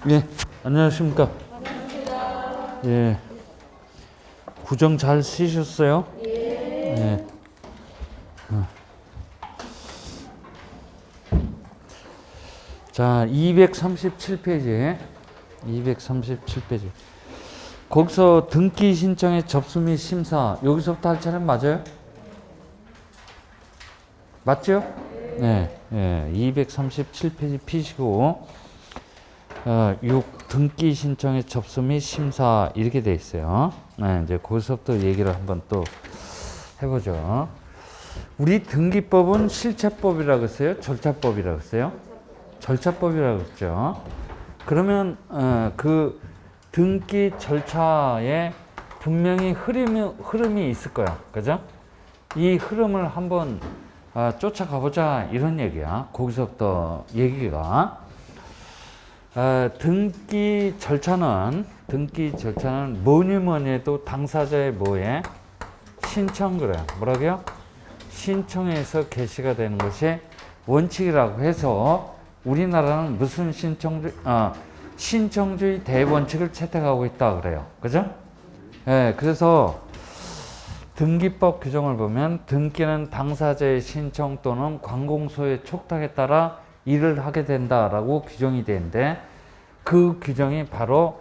예, 안녕하십니까. 예, 구정 잘 쓰셨어요? 예. 자, 237페이지. 237페이지. 거기서 등기 신청의 접수 및 심사, 여기서부터 할 차례는 맞아요? 맞죠? 네. 예, 237페이지 피시고, 6. 등기 신청의 접수 및 심사, 이렇게 돼 있어요. 네, 이제 거기서부터 얘기를 한번 또 해보죠. 우리 등기법은 실체법이라고 했어요? 절차법이라고 했어요? 절차법이라고 했죠. 그러면 그 등기 절차에 분명히 흐름이 있을 거야. 그죠? 이 흐름을 한번 쫓아가 보자, 이런 얘기야. 거기서부터 얘기가. 등기 절차는 뭐니 해도 당사자의 뭐에 신청, 그래요. 뭐라고요? 신청에서 개시가 되는 것이 원칙이라고 해서 우리나라는 무슨 신청주의 대원칙을 채택하고 있다 그래요. 그죠? 예, 그래서 등기법 규정을 보면 등기는 당사자의 신청 또는 관공서의 촉탁에 따라 일을 하게 된다라고 규정이 되는데, 그 규정이 바로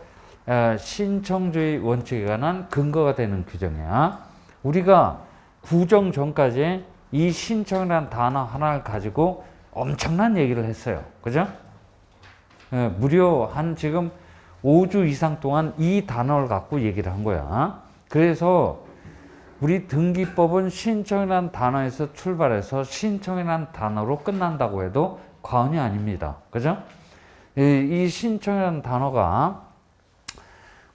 신청주의 원칙에 관한 근거가 되는 규정이야. 우리가 구정 전까지 이 신청이라는 단어 하나를 가지고 엄청난 얘기를 했어요. 그죠? 무려 한 지금 5주 이상 동안 이 단어를 갖고 얘기를 한 거야. 그래서 우리 등기법은 신청이라는 단어에서 출발해서 신청이라는 단어로 끝난다고 해도 과언이 아닙니다. 그죠? 이 신청이라는 단어가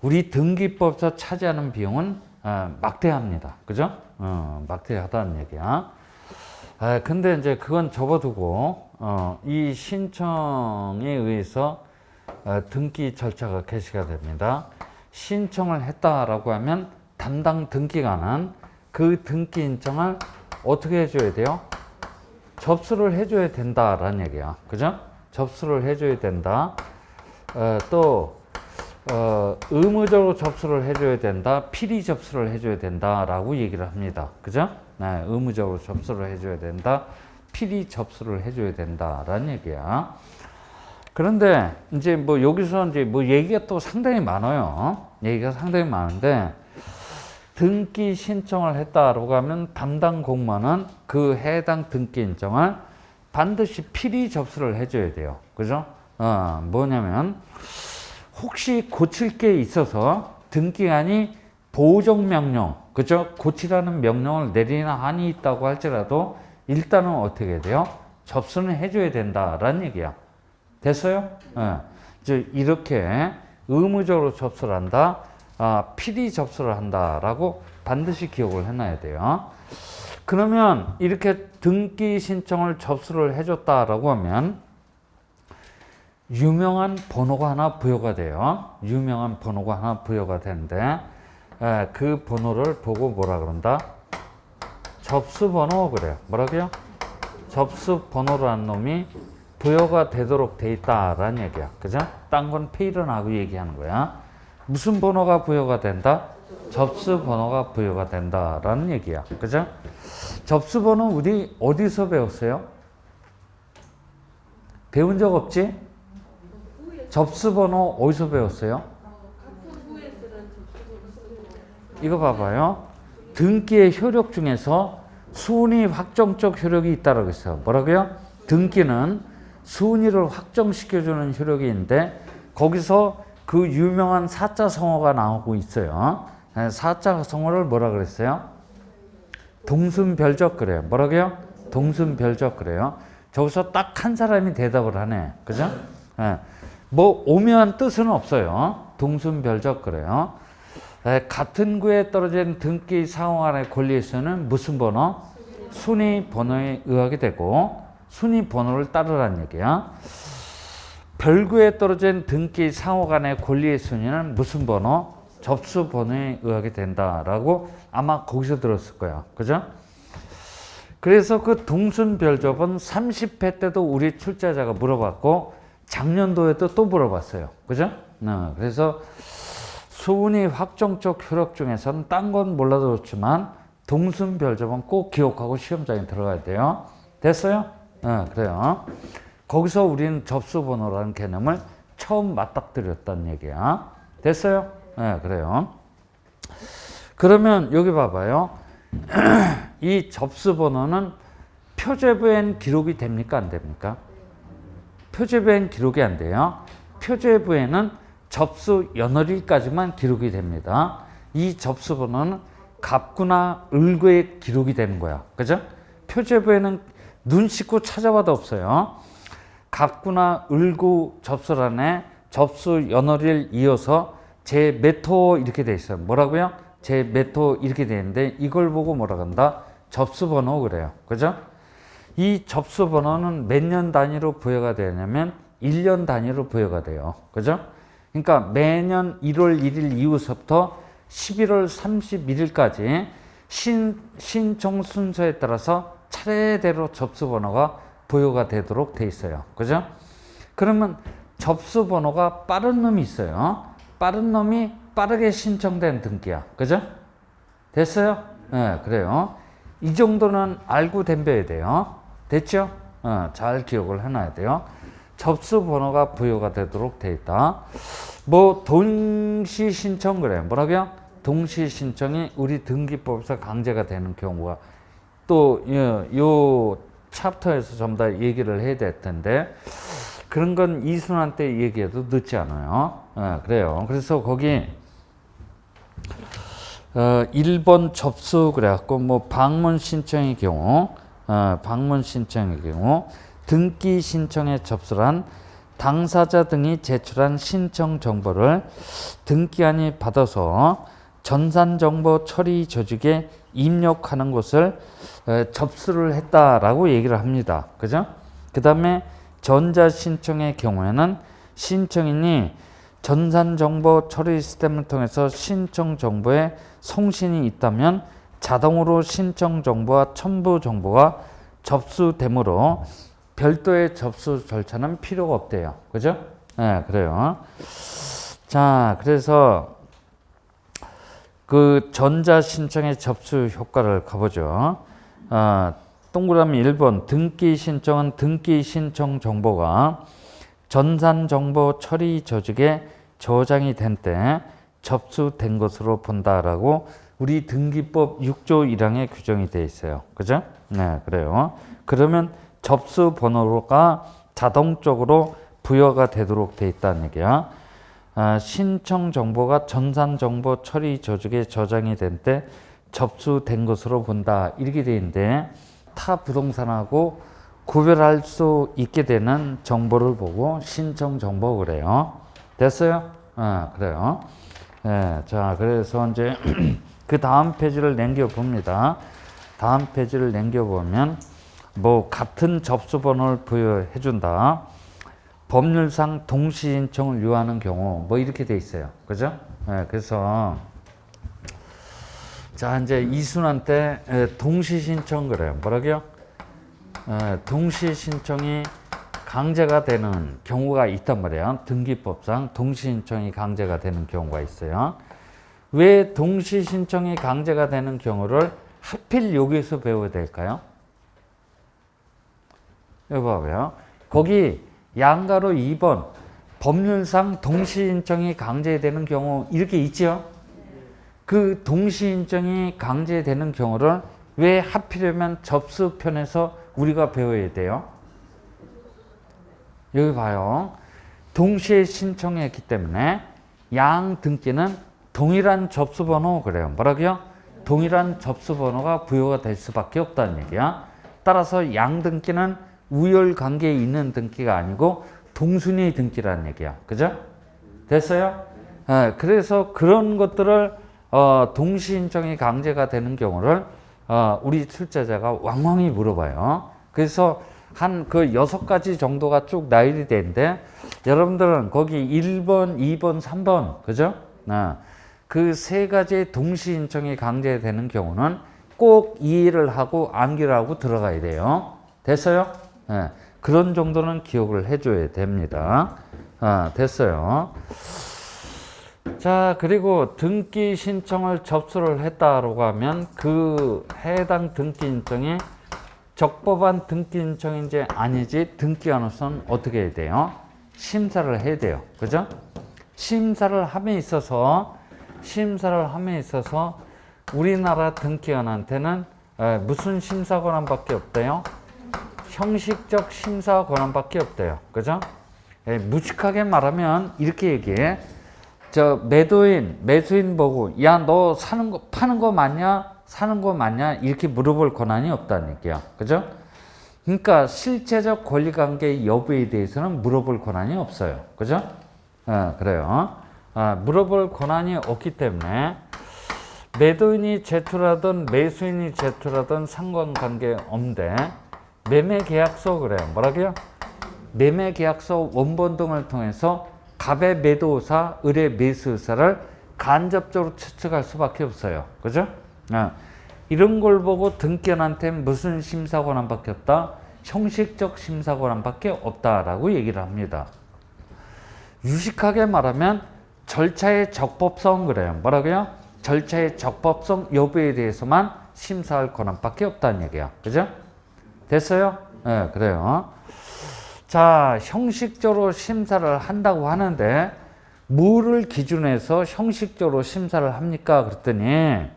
우리 등기법에서 차지하는 비용은 막대합니다. 그죠? 막대하다는 얘기야. 근데 이제 그건 접어두고, 이 신청에 의해서 등기 절차가 개시가 됩니다. 신청을 했다라고 하면 담당 등기관은 그 등기 인정을 어떻게 해줘야 돼요? 접수를 해줘야 된다라는 얘기야. 그죠? 접수를 해줘야 된다. 또 의무적으로 접수를 해줘야 된다. 필히 접수를 해줘야 된다라고 얘기를 합니다. 그죠? 네, 의무적으로 접수를 해줘야 된다. 필히 접수를 해줘야 된다라는 얘기야. 그런데 이제 뭐 여기서 이제 뭐 얘기가 또 상당히 많아요. 얘기가 상당히 많은데, 등기 신청을 했다라고 하면 담당 공무원은 그 해당 등기 인정을 반드시 필히 접수를 해줘야 돼요. 그죠? 뭐냐면 혹시 고칠 게 있어서 등기관이 보정명령, 그죠? 고치라는 명령을 내리나 한이 있다고 할지라도 일단은 어떻게 해야 돼요? 접수는 해줘야 된다라는 얘기야. 됐어요? 이제 이렇게 의무적으로 접수를 한다. 필히 접수를 한다라고 반드시 기억을 해놔야 돼요. 그러면 이렇게 등기 신청을 접수를 해줬다라고 하면 유명한 번호가 하나 부여가 돼요. 유명한 번호가 하나 부여가 되는데, 그 번호를 보고 뭐라 그런다? 접수번호 그래요. 뭐라고요? 접수번호라는 놈이 부여가 되도록 돼 있다라는 얘기야. 그죠? 딴 건 페일은 하고 얘기하는 거야. 무슨 번호가 부여가 된다? 접수번호가 부여가 된다라는 얘기야. 그죠? 접수번호 우리 어디서 배웠어요? 배운 적 없지? 접수번호 어디서 배웠어요? 이거 봐봐요. 등기의 효력 중에서 순위 확정적 효력이 있다고 했어요. 뭐라고요? 등기는 순위를 확정시켜주는 효력이 있는데, 거기서 그 유명한 사자성어가 나오고 있어요. 사자성어를 뭐라 그랬어요? 동순별적 그래요. 뭐라고요? 동순별적 그래요. 저기서 딱 한 사람이 대답을 하네. 그죠? 뭐 오묘한 뜻은 없어요. 동순별적 그래요. 같은 구에 떨어진 등기 상호간의 권리에서는 무슨 번호? 순위 번호에 의하게 되고, 순위 번호를 따르라는 얘기야. 별구에 떨어진 등기 상호간의 권리의 순위는 무슨 번호? 접수 번호에 의하게 된다라고 아마 거기서 들었을 거야. 그죠? 그래서 그 동순별접은 30회 때도 우리 출제자가 물어봤고, 작년도에도 또 물어봤어요. 그죠? 그래서 수은이 확정적 효력 중에서는 딴 건 몰라도 좋지만 동순별접은 꼭 기억하고 시험장에 들어가야 돼요. 됐어요? 그래요. 거기서 우리는 접수번호라는 개념을 처음 맞닥뜨렸다는 얘기야. 됐어요? 그래요. 그러면 여기 봐봐요. 이 접수번호는 표제부엔 기록이 됩니까? 안 됩니까? 표제부엔 기록이 안 돼요. 표제부에는 접수 연월일까지만 기록이 됩니다. 이 접수번호는 갑구나 을구에 기록이 되는 거야. 그죠? 표제부에는 눈 씻고 찾아봐도 없어요. 갑구나 을구 접수란에 접수 연월일 이어서 제 몇 호 이렇게 돼 있어요. 뭐라고요? 제 몇 호 이렇게 돼 있는데 이걸 보고 뭐라 한다? 접수번호 그래요. 그죠? 이 접수번호는 몇 년 단위로 부여가 되냐면 1년 단위로 부여가 돼요. 그죠? 그러니까 매년 1월 1일 이후서부터 11월 31일까지 신청 순서에 따라서 차례대로 접수번호가 부여가 되도록 돼 있어요. 그죠? 그러면 접수번호가 빠른 놈이 있어요. 빠른 놈이 빠르게 신청된 등기야. 그죠? 됐어요? 그래요. 이 정도는 알고 덤벼야 돼요. 됐죠? 잘 기억을 해놔야 돼요. 접수번호가 부여가 되도록 돼 있다. 뭐 동시신청 그래요. 뭐라고요? 동시신청이 우리 등기법에서 강제가 되는 경우가 또 요 챕터에서 전부 다 얘기를 해야 될 텐데 그런 건 이순환 때 얘기해도 늦지 않아요. 그래요. 그래서 거기 1번 접수 그래갖고 뭐 방문 신청의 경우 등기 신청에 접수한 당사자 등이 제출한 신청 정보를 등기한이 받아서 전산정보 처리 조직에 입력하는 것을 접수를 했다라고 얘기를 합니다. 그죠? 그 다음에 전자신청의 경우에는 신청인이 전산정보 처리 시스템을 통해서 신청 정보에 송신이 있다면 자동으로 신청 정보와 첨부 정보가 접수되므로 별도의 접수 절차는 필요가 없대요. 그죠? 그래요. 자, 그래서 그 전자신청의 접수 효과를 가보죠. 동그라미 1번 등기 신청은 등기 신청 정보가 전산정보 처리 조직에 저장이 된 때 접수된 것으로 본다라고 우리 등기법 6조 1항에 규정이 되어 있어요. 그죠? 그래요. 그러면 접수 번호가 자동적으로 부여가 되도록 되어 있다는 얘기야. 신청 정보가 전산정보 처리 조직에 저장이 된 때 접수된 것으로 본다. 이렇게 되어 있는데 타 부동산하고 구별할 수 있게 되는 정보를 보고 신청 정보 그래요. 됐어요? 그래요. 자, 그래서 이제 그 다음 페이지를 남겨봅니다. 다음 페이지를 남겨보면 뭐 같은 접수번호를 부여해 준다. 법률상 동시신청을 요하는 경우 뭐 이렇게 돼 있어요. 그죠? 그래서 자 이제 이순환 때 동시신청 그래요. 뭐라고요? 동시신청이 강제가 되는 경우가 있단 말이에요. 등기법상 동시신청이 강제가 되는 경우가 있어요. 왜 동시신청이 강제가 되는 경우를 하필 여기서 배워야 될까요? 여기 봐봐요. 거기 양가로 2번 법률상 동시신청이 강제되는 경우 이렇게 있죠. 그 동시신청이 강제되는 경우를 왜 하필이면 접수편에서 우리가 배워야 돼요? 여기 봐요. 동시에 신청했기 때문에 양 등기는 동일한 접수번호 그래요. 뭐라고요? 동일한 접수번호가 부여가 될 수밖에 없다는 얘기야. 따라서 양 등기는 우열 관계에 있는 등기가 아니고 동순위의 등기라는 얘기야. 그죠? 됐어요? 그래서 그런 것들을 동시신청이 강제가 되는 경우를 우리 출제자가 왕왕히 물어봐요. 그래서 한 그 6가지 정도가 쭉 나열이 되는데 여러분들은 거기 1번, 2번, 3번 그죠? 그 3가지의 동시신청이 강제되는 경우는 꼭 이해를 하고 암기를 하고 들어가야 돼요. 됐어요? 그런 정도는 기억을 해줘야 됩니다. 됐어요. 자, 그리고 등기 신청을 접수를 했다라고 하면 그 해당 등기 신청이 적법한 등기 신청인지 아니지 등기관으로서는 어떻게 해야 돼요? 심사를 해야 돼요. 그죠? 심사를 함에 있어서 우리나라 등기관한테는 무슨 심사 권한밖에 없대요? 형식적 심사 권한밖에 없대요. 그죠? 무식하게 말하면 이렇게 얘기해. 저 매수인 보고 야, 너 파는 거 맞냐? 사는 거 맞냐? 이렇게 물어볼 권한이 없다는 얘기야. 그죠? 그러니까 실체적 권리관계 여부에 대해서는 물어볼 권한이 없어요. 그죠? 그래요. 물어볼 권한이 없기 때문에 매도인이 제출하든 매수인이 제출하든 상관관계 없는데 매매계약서 그래요. 뭐라고요? 매매계약서 원본 등을 통해서 갑의 매도의사, 을의 매수의사를 간접적으로 추측할 수밖에 없어요. 그죠? 이런 걸 보고 등기관한테 무슨 심사 권한밖에 없다? 형식적 심사 권한밖에 없다라고 얘기를 합니다. 유식하게 말하면 절차의 적법성 그래요. 뭐라고요? 절차의 적법성 여부에 대해서만 심사할 권한밖에 없다는 얘기야. 그죠? 됐어요? 네, 그래요. 자, 형식적으로 심사를 한다고 하는데 뭐를 기준해서 형식적으로 심사를 합니까? 그랬더니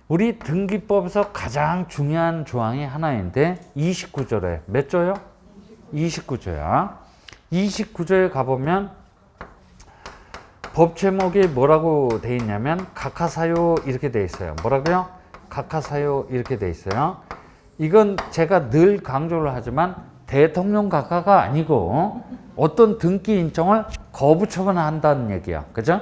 우리 등기법에서 가장 중요한 조항이 하나인데 29조래. 몇 조요? 29조야. 29조에 가보면 법 제목이 뭐라고 돼 있냐면 각하사유 이렇게 돼 있어요. 뭐라고요? 각하사유 이렇게 돼 있어요. 이건 제가 늘 강조를 하지만 대통령 각하가 아니고 어떤 등기 인정을 거부 처분한다는 얘기야. 그죠?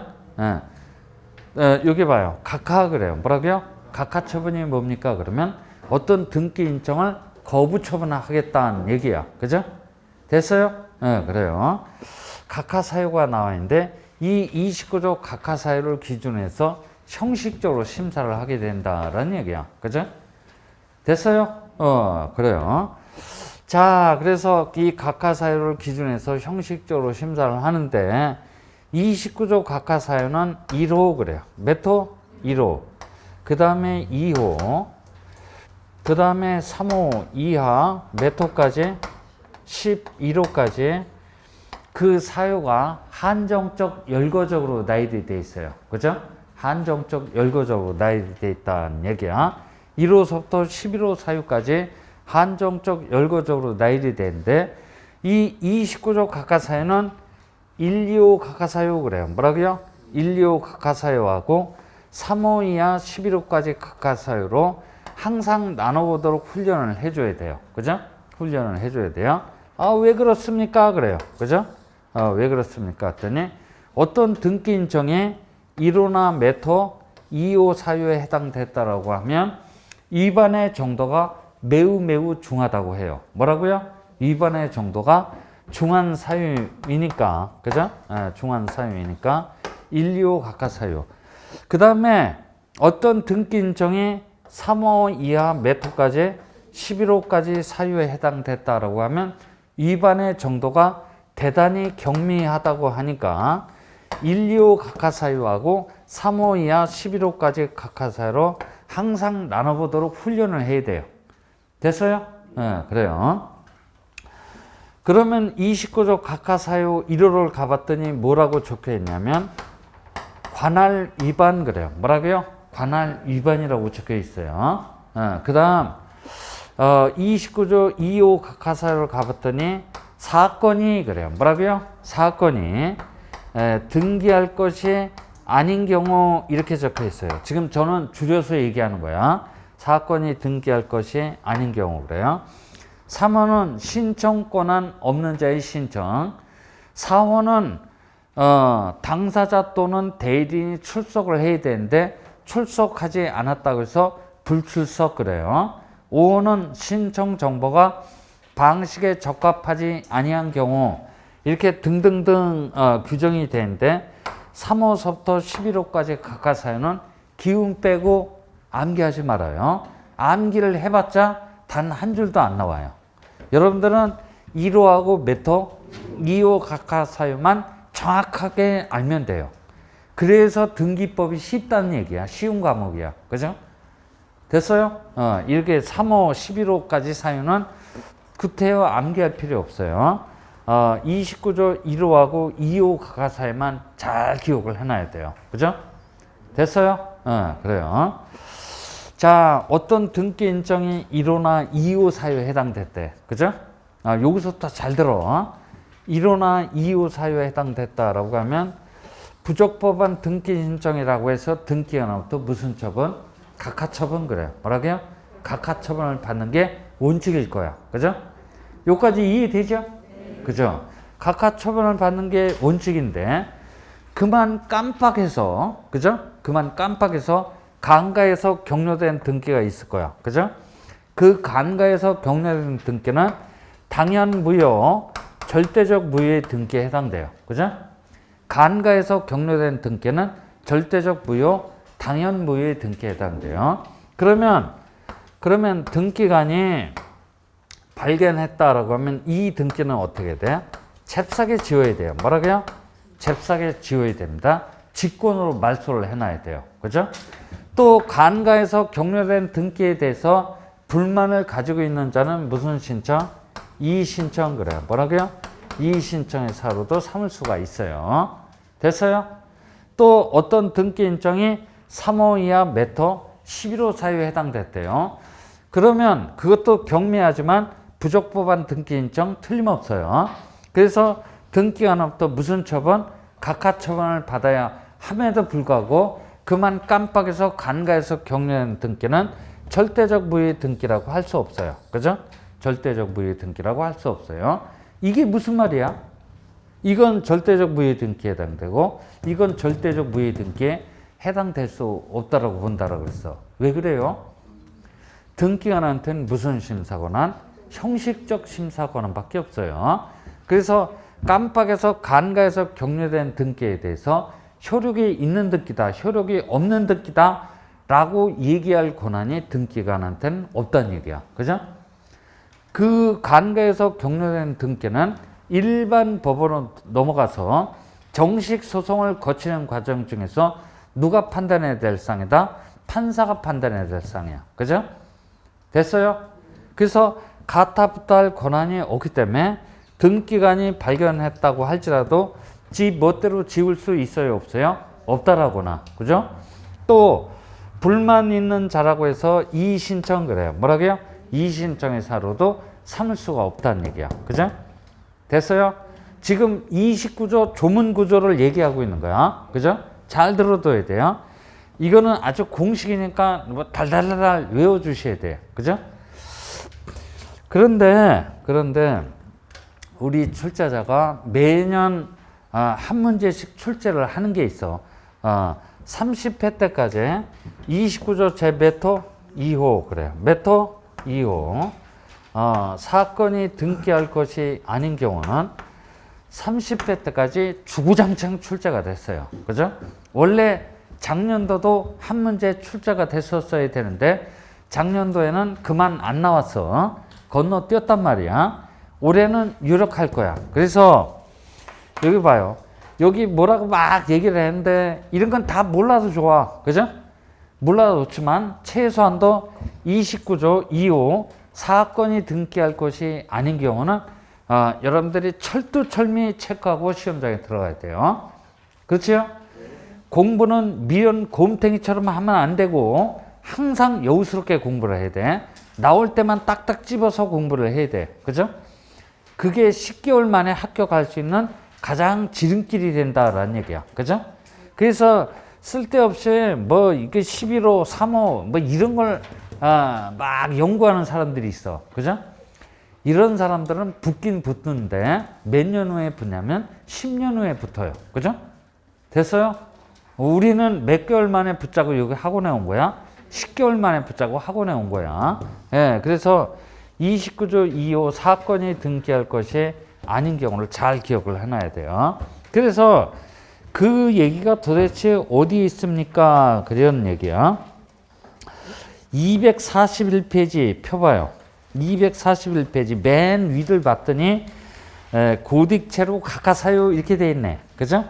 여기 봐요. 각하 그래요. 뭐라고요? 각하 처분이 뭡니까? 그러면 어떤 등기 인정을 거부 처분하겠다는 얘기야. 그죠? 됐어요? 그래요. 각하 사유가 나와 있는데 이 29조 각하 사유를 기준해서 형식적으로 심사를 하게 된다라는 얘기야. 그죠? 됐어요? 그래요. 자, 그래서 이 각하 사유를 기준해서 형식적으로 심사를 하는데 29조 각하 사유는 1호 그래요. 몇 호? 1호. 그 다음에 2호. 그 다음에 3호 이하 몇 호까지? 11호까지 그 사유가 한정적 열거적으로 나열이 되어 있어요. 그죠? 한정적 열거적으로 나열이 되어 있다는 얘기야. 1호서부터 11호 사유까지 한정적 열거적으로 나열이 되는데 이 29조 각하사유는 1, 2호 각하사유 그래요. 뭐라고요? 1, 2호 각하사유하고 3호 이하 11호까지 각하사유로 항상 나눠보도록 훈련을 해줘야 돼요. 그죠? 훈련을 해줘야 돼요. 왜 그렇습니까? 그래요. 그죠? 왜 그렇습니까? 했더니 어떤 등기 인정에 1호나 몇 호, 2호 사유에 해당됐다라고 하면 위반의 정도가 매우 중하다고 해요. 뭐라고요? 위반의 정도가 중한 사유이니까. 그죠? 중한 사유이니까 1, 2호 각하 사유. 그 다음에 어떤 등기 인정이 3호 이하 몇 호까지 11호까지 사유에 해당됐다라고 하면 위반의 정도가 대단히 경미하다고 하니까 1, 2호 각하 사유하고 3호 이하 11호까지 각하 사유로 항상 나눠보도록 훈련을 해야 돼요. 됐어요? 그래요. 그러면 29조 각하 사유 1호를 가봤더니 뭐라고 적혀 있냐면 관할 위반 그래요. 뭐라고요? 관할 위반이라고 적혀 있어요. 그 다음 29조 2호 각하 사유를 가봤더니 사건이 그래요. 뭐라고요? 사건이 등기할 것이 아닌 경우 이렇게 적혀 있어요. 지금 저는 줄여서 얘기하는 거야. 사건이 등기할 것이 아닌 경우 그래요. 3호는 신청 권한 없는 자의 신청. 4호는 당사자 또는 대리인이 출석을 해야 되는데 출석하지 않았다고 해서 불출석 그래요. 5호는 신청 정보가 방식에 적합하지 아니한 경우 이렇게 등등등 규정이 되는데 3호서부터 11호까지 각하 사유는 기운 빼고 암기하지 말아요. 암기를 해봤자 단 한 줄도 안 나와요. 여러분들은 1호하고 몇 호? 2호 각하 사유만 정확하게 알면 돼요. 그래서 등기법이 쉽다는 얘기야. 쉬운 과목이야. 그죠? 됐어요? 이렇게 3호, 11호까지 사유는 구태여 암기할 필요 없어요. 29조 1호하고 2호 각하 사유만 잘 기억을 해놔야 돼요. 그죠? 됐어요? 그래요. 자, 어떤 등기 인정이 1호나 2호 사유에 해당됐대. 그죠? 여기서부터 잘 들어. 1호나 2호 사유에 해당됐다라고 하면 부적법한 등기 신청이라고 해서 등기가 나부터 무슨 처분? 각하처분 그래요. 뭐라고요? 각하처분을 받는 게 원칙일 거야. 그죠? 여기까지 이해되죠? 그죠? 각하처분을 받는 게 원칙인데 그만 깜빡해서 그죠? 그만 깜빡해서 간과해서 격려된 등기가 있을 거야. 그죠? 그 간과해서 격려된 등기는 당연 무효, 절대적 무효의 등기에 해당돼요. 그죠? 간과해서 격려된 등기는 절대적 무효, 당연 무효의 등기에 해당돼요. 그러면 등기관이 발견했다라고 하면 이 등기는 어떻게 돼? 잽싸게 지워야 돼요. 뭐라고요? 잽싸게 지워야 됩니다. 직권으로 말소를 해놔야 돼요. 그죠? 또 간과해서 격려된 등기에 대해서 불만을 가지고 있는 자는 무슨 신청? 이의신청 그래요. 뭐라고요? 이의신청의 사유로도 삼을 수가 있어요. 됐어요? 또 어떤 등기 인정이 3호 이하 몇 호? 11호 사유에 해당됐대요. 그러면 그것도 경미하지만 부적법한 등기 인정 틀림없어요. 그래서 등기관으로부터 무슨 처분? 각하처분을 받아야 함에도 불구하고 그만 깜빡해서 간과해서 격려된 등기는 절대적 무효의 등기라고 할 수 없어요. 그죠? 절대적 무효의 등기라고 할 수 없어요. 이게 무슨 말이야? 이건 절대적 무효의 등기에 해당되고 이건 절대적 무효의 등기에 해당될 수 없다라고 본다라고 그랬어. 왜 그래요? 등기관한테는 무슨 심사권한? 형식적 심사권한밖에 없어요. 그래서 깜빡해서 간과해서 격려된 등기에 대해서 효력이 있는 등기다, 효력이 없는 등기다 라고 얘기할 권한이 등기관한테는 없다는 얘기야. 그죠? 그 간과해서 격려된 등기는 일반 법원으로 넘어가서 정식 소송을 거치는 과정 중에서 누가 판단해야 될 사항이다? 판사가 판단해야 될 사항이야. 그죠? 됐어요? 그래서 가타부타할 권한이 없기 때문에 등기관이 발견했다고 할지라도 지 멋대로 지울 수 있어요? 없어요? 없다라거나. 그죠? 또 불만 있는 자라고 해서 이의신청 그래요. 뭐라고요? 이의신청의 사유로도 삼을 수가 없다는 얘기야. 그죠? 됐어요? 지금 29조 조문구조를 얘기하고 있는 거야. 그죠? 잘 들어둬야 돼요. 이거는 아주 공식이니까 뭐 달달달 외워주셔야 돼요. 그죠? 그런데 우리 출제자가 매년 한 문제씩 출제를 하는 게 있어. 30회 때까지 29조 제 몇 호? 2호 그래요. 몇 호? 2호. 사건이 등기할 것이 아닌 경우는 30회 때까지 주구장창 출제가 됐어요. 그죠? 원래 작년도도 한 문제 출제가 됐었어야 되는데 작년도에는 그만 안 나왔어. 건너뛰었단 말이야. 올해는 유력할 거야. 그래서 여기 봐요. 여기 뭐라고 막 얘기를 했는데 이런 건 다 몰라도 좋아. 그죠? 몰라도 좋지만 최소한도 29조 2호 사건이 등기할 것이 아닌 경우는 여러분들이 철두철미 체크하고 시험장에 들어가야 돼요. 그렇죠? 공부는 미련 곰탱이처럼 하면 안 되고 항상 여우스럽게 공부를 해야 돼. 나올 때만 딱딱 집어서 공부를 해야 돼. 그죠? 그게 10개월 만에 합격할 수 있는 가장 지름길이 된다라는 얘기야. 그죠? 그래서 쓸데없이 뭐 이게 11호, 3호 뭐 이런 걸 막 연구하는 사람들이 있어. 그죠? 이런 사람들은 붙긴 붙는데 몇 년 후에 붙냐면 10년 후에 붙어요. 그죠? 됐어요? 우리는 몇 개월 만에 붙자고 여기 학원에 온 거야. 10개월 만에 붙자고 학원에 온 거야. 예, 그래서 29조 2호 사건이 등기할 것이 아닌 경우를 잘 기억을 해놔야 돼요. 그래서 그 얘기가 도대체 어디 있습니까? 그런 얘기야. 241페이지 펴봐요. 241페이지 맨 위를 봤더니 고딕체로 각하사유 이렇게 돼 있네. 그죠?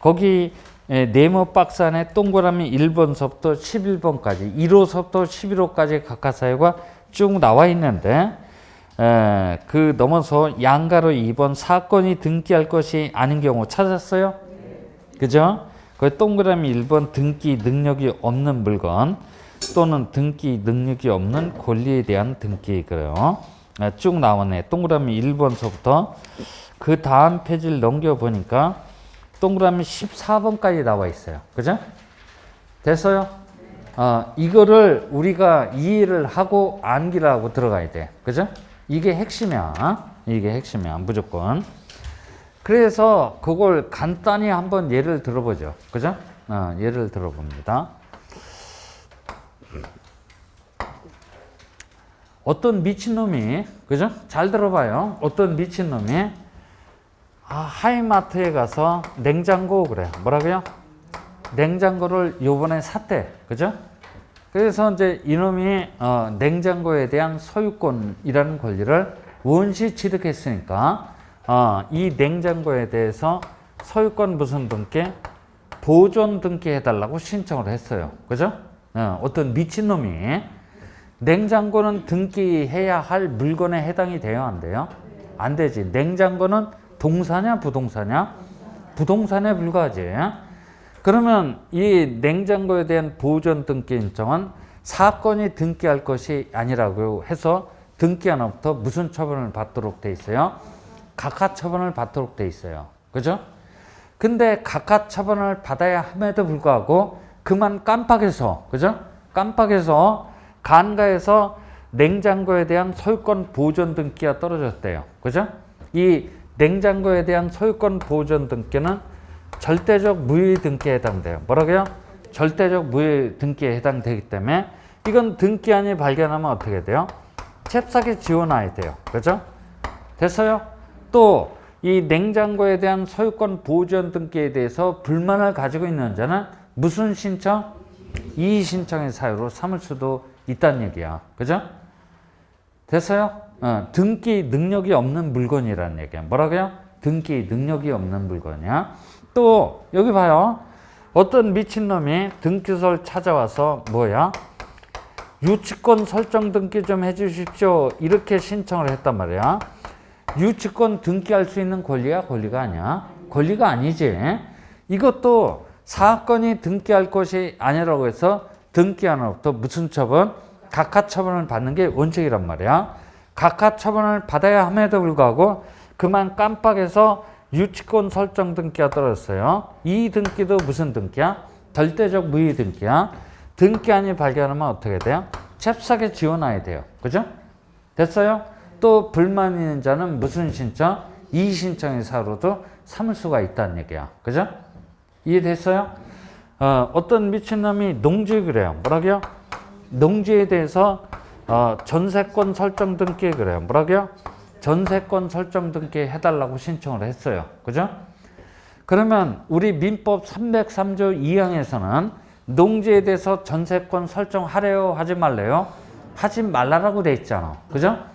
거기 네모 박스 안에 동그라미 1번서부터 11번까지 1호서부터 11호까지 각하사유가 쭉 나와 있는데 그 넘어서 양가로 2번 사건이 등기할 것이 아닌 경우 찾았어요? 그죠? 그 동그라미 1번 등기 능력이 없는 물건 또는 등기 능력이 없는 권리에 대한 등기 그래요. 쭉 나오네. 동그라미 1번서부터 그 다음 페이지를 넘겨보니까 동그라미 14번까지 나와 있어요. 그죠? 됐어요? 이거를 우리가 이해를 하고 암기를 하고 들어가야 돼. 그죠? 이게 핵심이야. 이게 핵심이야. 무조건. 그래서 그걸 간단히 한번 예를 들어보죠. 그죠? 예를 들어봅니다. 어떤 미친놈이, 그죠? 잘 들어봐요. 어떤 미친놈이, 하이마트에 가서 냉장고, 그래. 뭐라고요? 냉장고를 요번에 샀대. 그죠? 그래서 이제 이놈이, 냉장고에 대한 소유권이라는 권리를 원시 취득했으니까, 이 냉장고에 대해서 소유권 무슨 등기? 보존 등기 해달라고 신청을 했어요. 그죠? 어떤 미친놈이, 냉장고는 등기해야 할 물건에 해당이 돼요, 안 돼요? 안 되지. 냉장고는 동사냐, 부동사냐? 부동산에 불과하지. 그러면 이 냉장고에 대한 보존 등기 인정은 사건이 등기할 것이 아니라고 해서 등기한 후부터 무슨 처분을 받도록 돼 있어요? 각하 처분을 받도록 돼 있어요. 그죠? 근데 각하 처분을 받아야 함에도 불구하고 그만 깜빡해서, 그죠? 깜빡해서 간가에서 냉장고에 대한 소유권 보존 등기가 떨어졌대요. 그죠? 이 냉장고에 대한 소유권 보존 등기는 절대적 무효 등기에 해당돼요. 뭐라고요? 절대적 무효 등기에 해당되기 때문에 이건 등기한이 발견하면 어떻게 돼요? 잽싸게 지워놔야 돼요. 그죠? 됐어요? 또 이 냉장고에 대한 소유권 보존 등기에 대해서 불만을 가지고 있는 자는 무슨 신청? 이의 신청의 사유로 삼을 수도 있다는 얘기야. 그죠? 됐어요? 등기 능력이 없는 물건이라는 얘기야. 뭐라고요? 등기 능력이 없는 물건이야. 또 여기 봐요. 어떤 미친놈이 등기소를 찾아와서 뭐야? 유치권 설정 등기 좀 해주십시오. 이렇게 신청을 했단 말이야. 유치권 등기할 수 있는 권리야? 권리가 아니야? 권리가 아니지. 이것도 사건이 등기할 것이 아니라고 해서 등기한 후부터 무슨 처분? 각하 처분을 받는 게 원칙이란 말이야. 각하 처분을 받아야 함에도 불구하고 그만 깜빡해서 유치권 설정 등기가 떨어졌어요. 이 등기도 무슨 등기야? 절대적 무효 등기야. 등기한이 발견하면 어떻게 돼요? 잽싸게 지워놔야 돼요. 그죠? 됐어요? 또 불만 있는 자는 무슨 신청? 이의 신청의 사유로도 삼을 수가 있다는 얘기야. 그죠? 이해됐어요? 어떤 미친놈이 농지 그래요. 뭐라고요? 농지에 대해서 전세권 설정 등기 그래요. 뭐라고요? 전세권 설정 등기 해달라고 신청을 했어요. 그죠? 그러면 우리 민법 303조 2항에서는 농지에 대해서 전세권 설정하래요? 하지 말래요? 하지 말라라고 돼 있잖아. 그죠?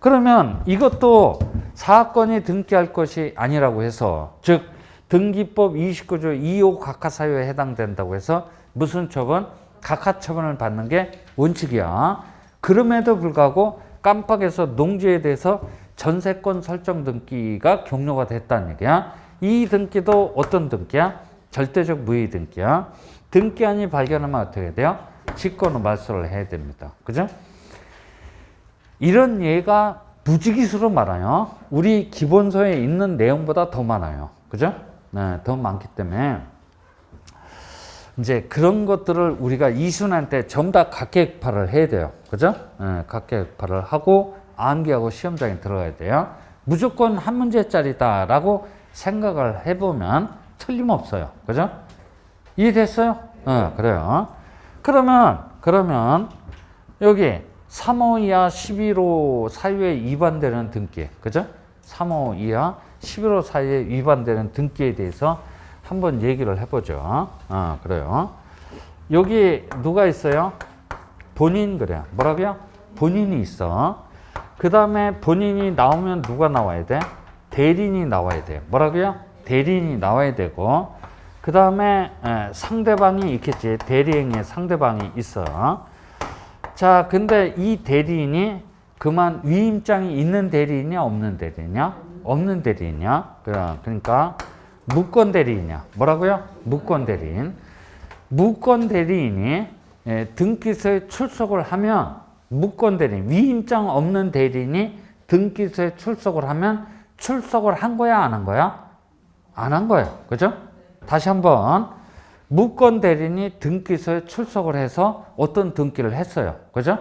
그러면 이것도 사건이 등기할 것이 아니라고 해서, 즉 등기법 29조 2호 각하사유에 해당된다고 해서 무슨 처분? 각하 처분을 받는 게 원칙이야. 그럼에도 불구하고 깜빡해서 농지에 대해서 전세권 설정 등기가 격려가 됐다는 얘기야. 이 등기도 어떤 등기야? 절대적 무효 등기야. 등기한이 발견하면 어떻게 돼요? 직권으로 말소를 해야 됩니다. 그죠? 이런 예가 무지기수로 많아요. 우리 기본서에 있는 내용보다 더 많아요. 그죠? 네, 더 많기 때문에 이제 그런 것들을 우리가 이순환 때 전부 다 각계획파를 해야 돼요. 그죠? 네, 각계획파를 하고 암기하고 시험장에 들어가야 돼요. 무조건 한 문제짜리다라고 생각을 해보면 틀림없어요. 그죠? 이해됐어요? 네, 그래요. 그러면 여기 3호 이하 11호 사유에 위반되는 등기, 그죠? 3호 이하 11호 사유에 위반되는 등기에 대해서 한번 얘기를 해보죠. 그래요. 여기 누가 있어요? 본인 그래요. 뭐라고요? 본인이 있어. 그 다음에 본인이 나오면 누가 나와야 돼? 대리인이 나와야 돼. 뭐라고요? 대리인이 나와야 되고, 그 다음에 상대방이 있겠지. 대리행위에 상대방이 있어. 자, 근데 이 대리인이 그만 위임장이 있는 대리인이냐 없는 대리인이냐? 없는 대리인이냐? 그러니까 무권 대리인이냐? 뭐라고요? 무권 대리인. 무권 대리인이 등기소에 출석을 하면, 무권 대리인, 위임장 없는 대리인이 등기소에 출석을 하면 출석을 한 거야, 안 한 거야? 안 한 거예요. 그죠? 다시 한번, 무권 대리인이 등기소에 출석을 해서 어떤 등기를 했어요. 그죠?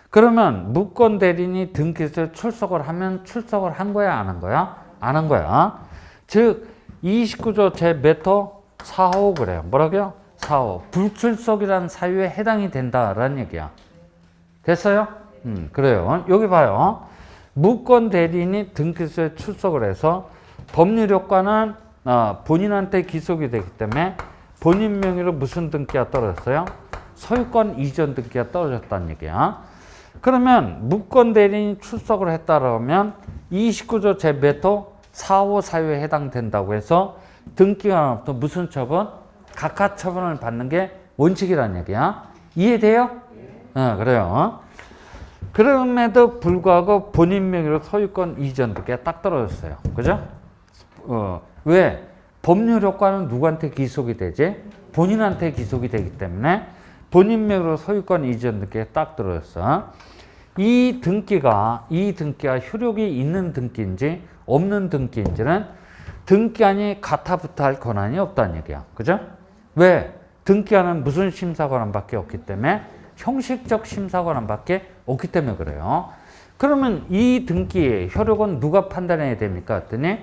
그러면 무권 대리인이 등기소에 출석을 하면 출석을 한 거야, 안 한 거야? 안 한 거야. 즉 29조 제 몇 호? 4호 그래요. 뭐라고요? 4호. 불출석이라는 사유에 해당이 된다라는 얘기야. 됐어요? 그래요. 여기 봐요. 무권 대리인이 등기소에 출석을 해서 법률 효과는 본인한테 기속이 되기 때문에 본인 명의로 무슨 등기가 떨어졌어요? 소유권 이전 등기가 떨어졌다는 얘기야. 그러면 무권 대리인이 출석을 했다라면 29조 제 몇 호? 4호 사유에 해당된다고 해서 등기관으로부터 무슨 처분? 각하 처분을 받는 게 원칙이라는 얘기야. 이해돼요? 그래요. 그럼에도 불구하고 본인 명의로 소유권 이전 등기가 딱 떨어졌어요. 그죠? 왜? 법률 효과는 누구한테 기속이 되지? 본인한테 기속이 되기 때문에 본인 명의로 소유권 이전 등기가 딱 떨어졌어. 이 등기가 효력이 있는 등기인지 없는 등기인지는 등기한이 가타부터 할 권한이 없다는 얘기야. 그죠? 왜? 등기한은 무슨 심사 권한밖에 없기 때문에 형식적 심사 권한밖에 없기 때문에 그래요. 그러면 이 등기의 효력은 누가 판단해야 됩니까? 했더니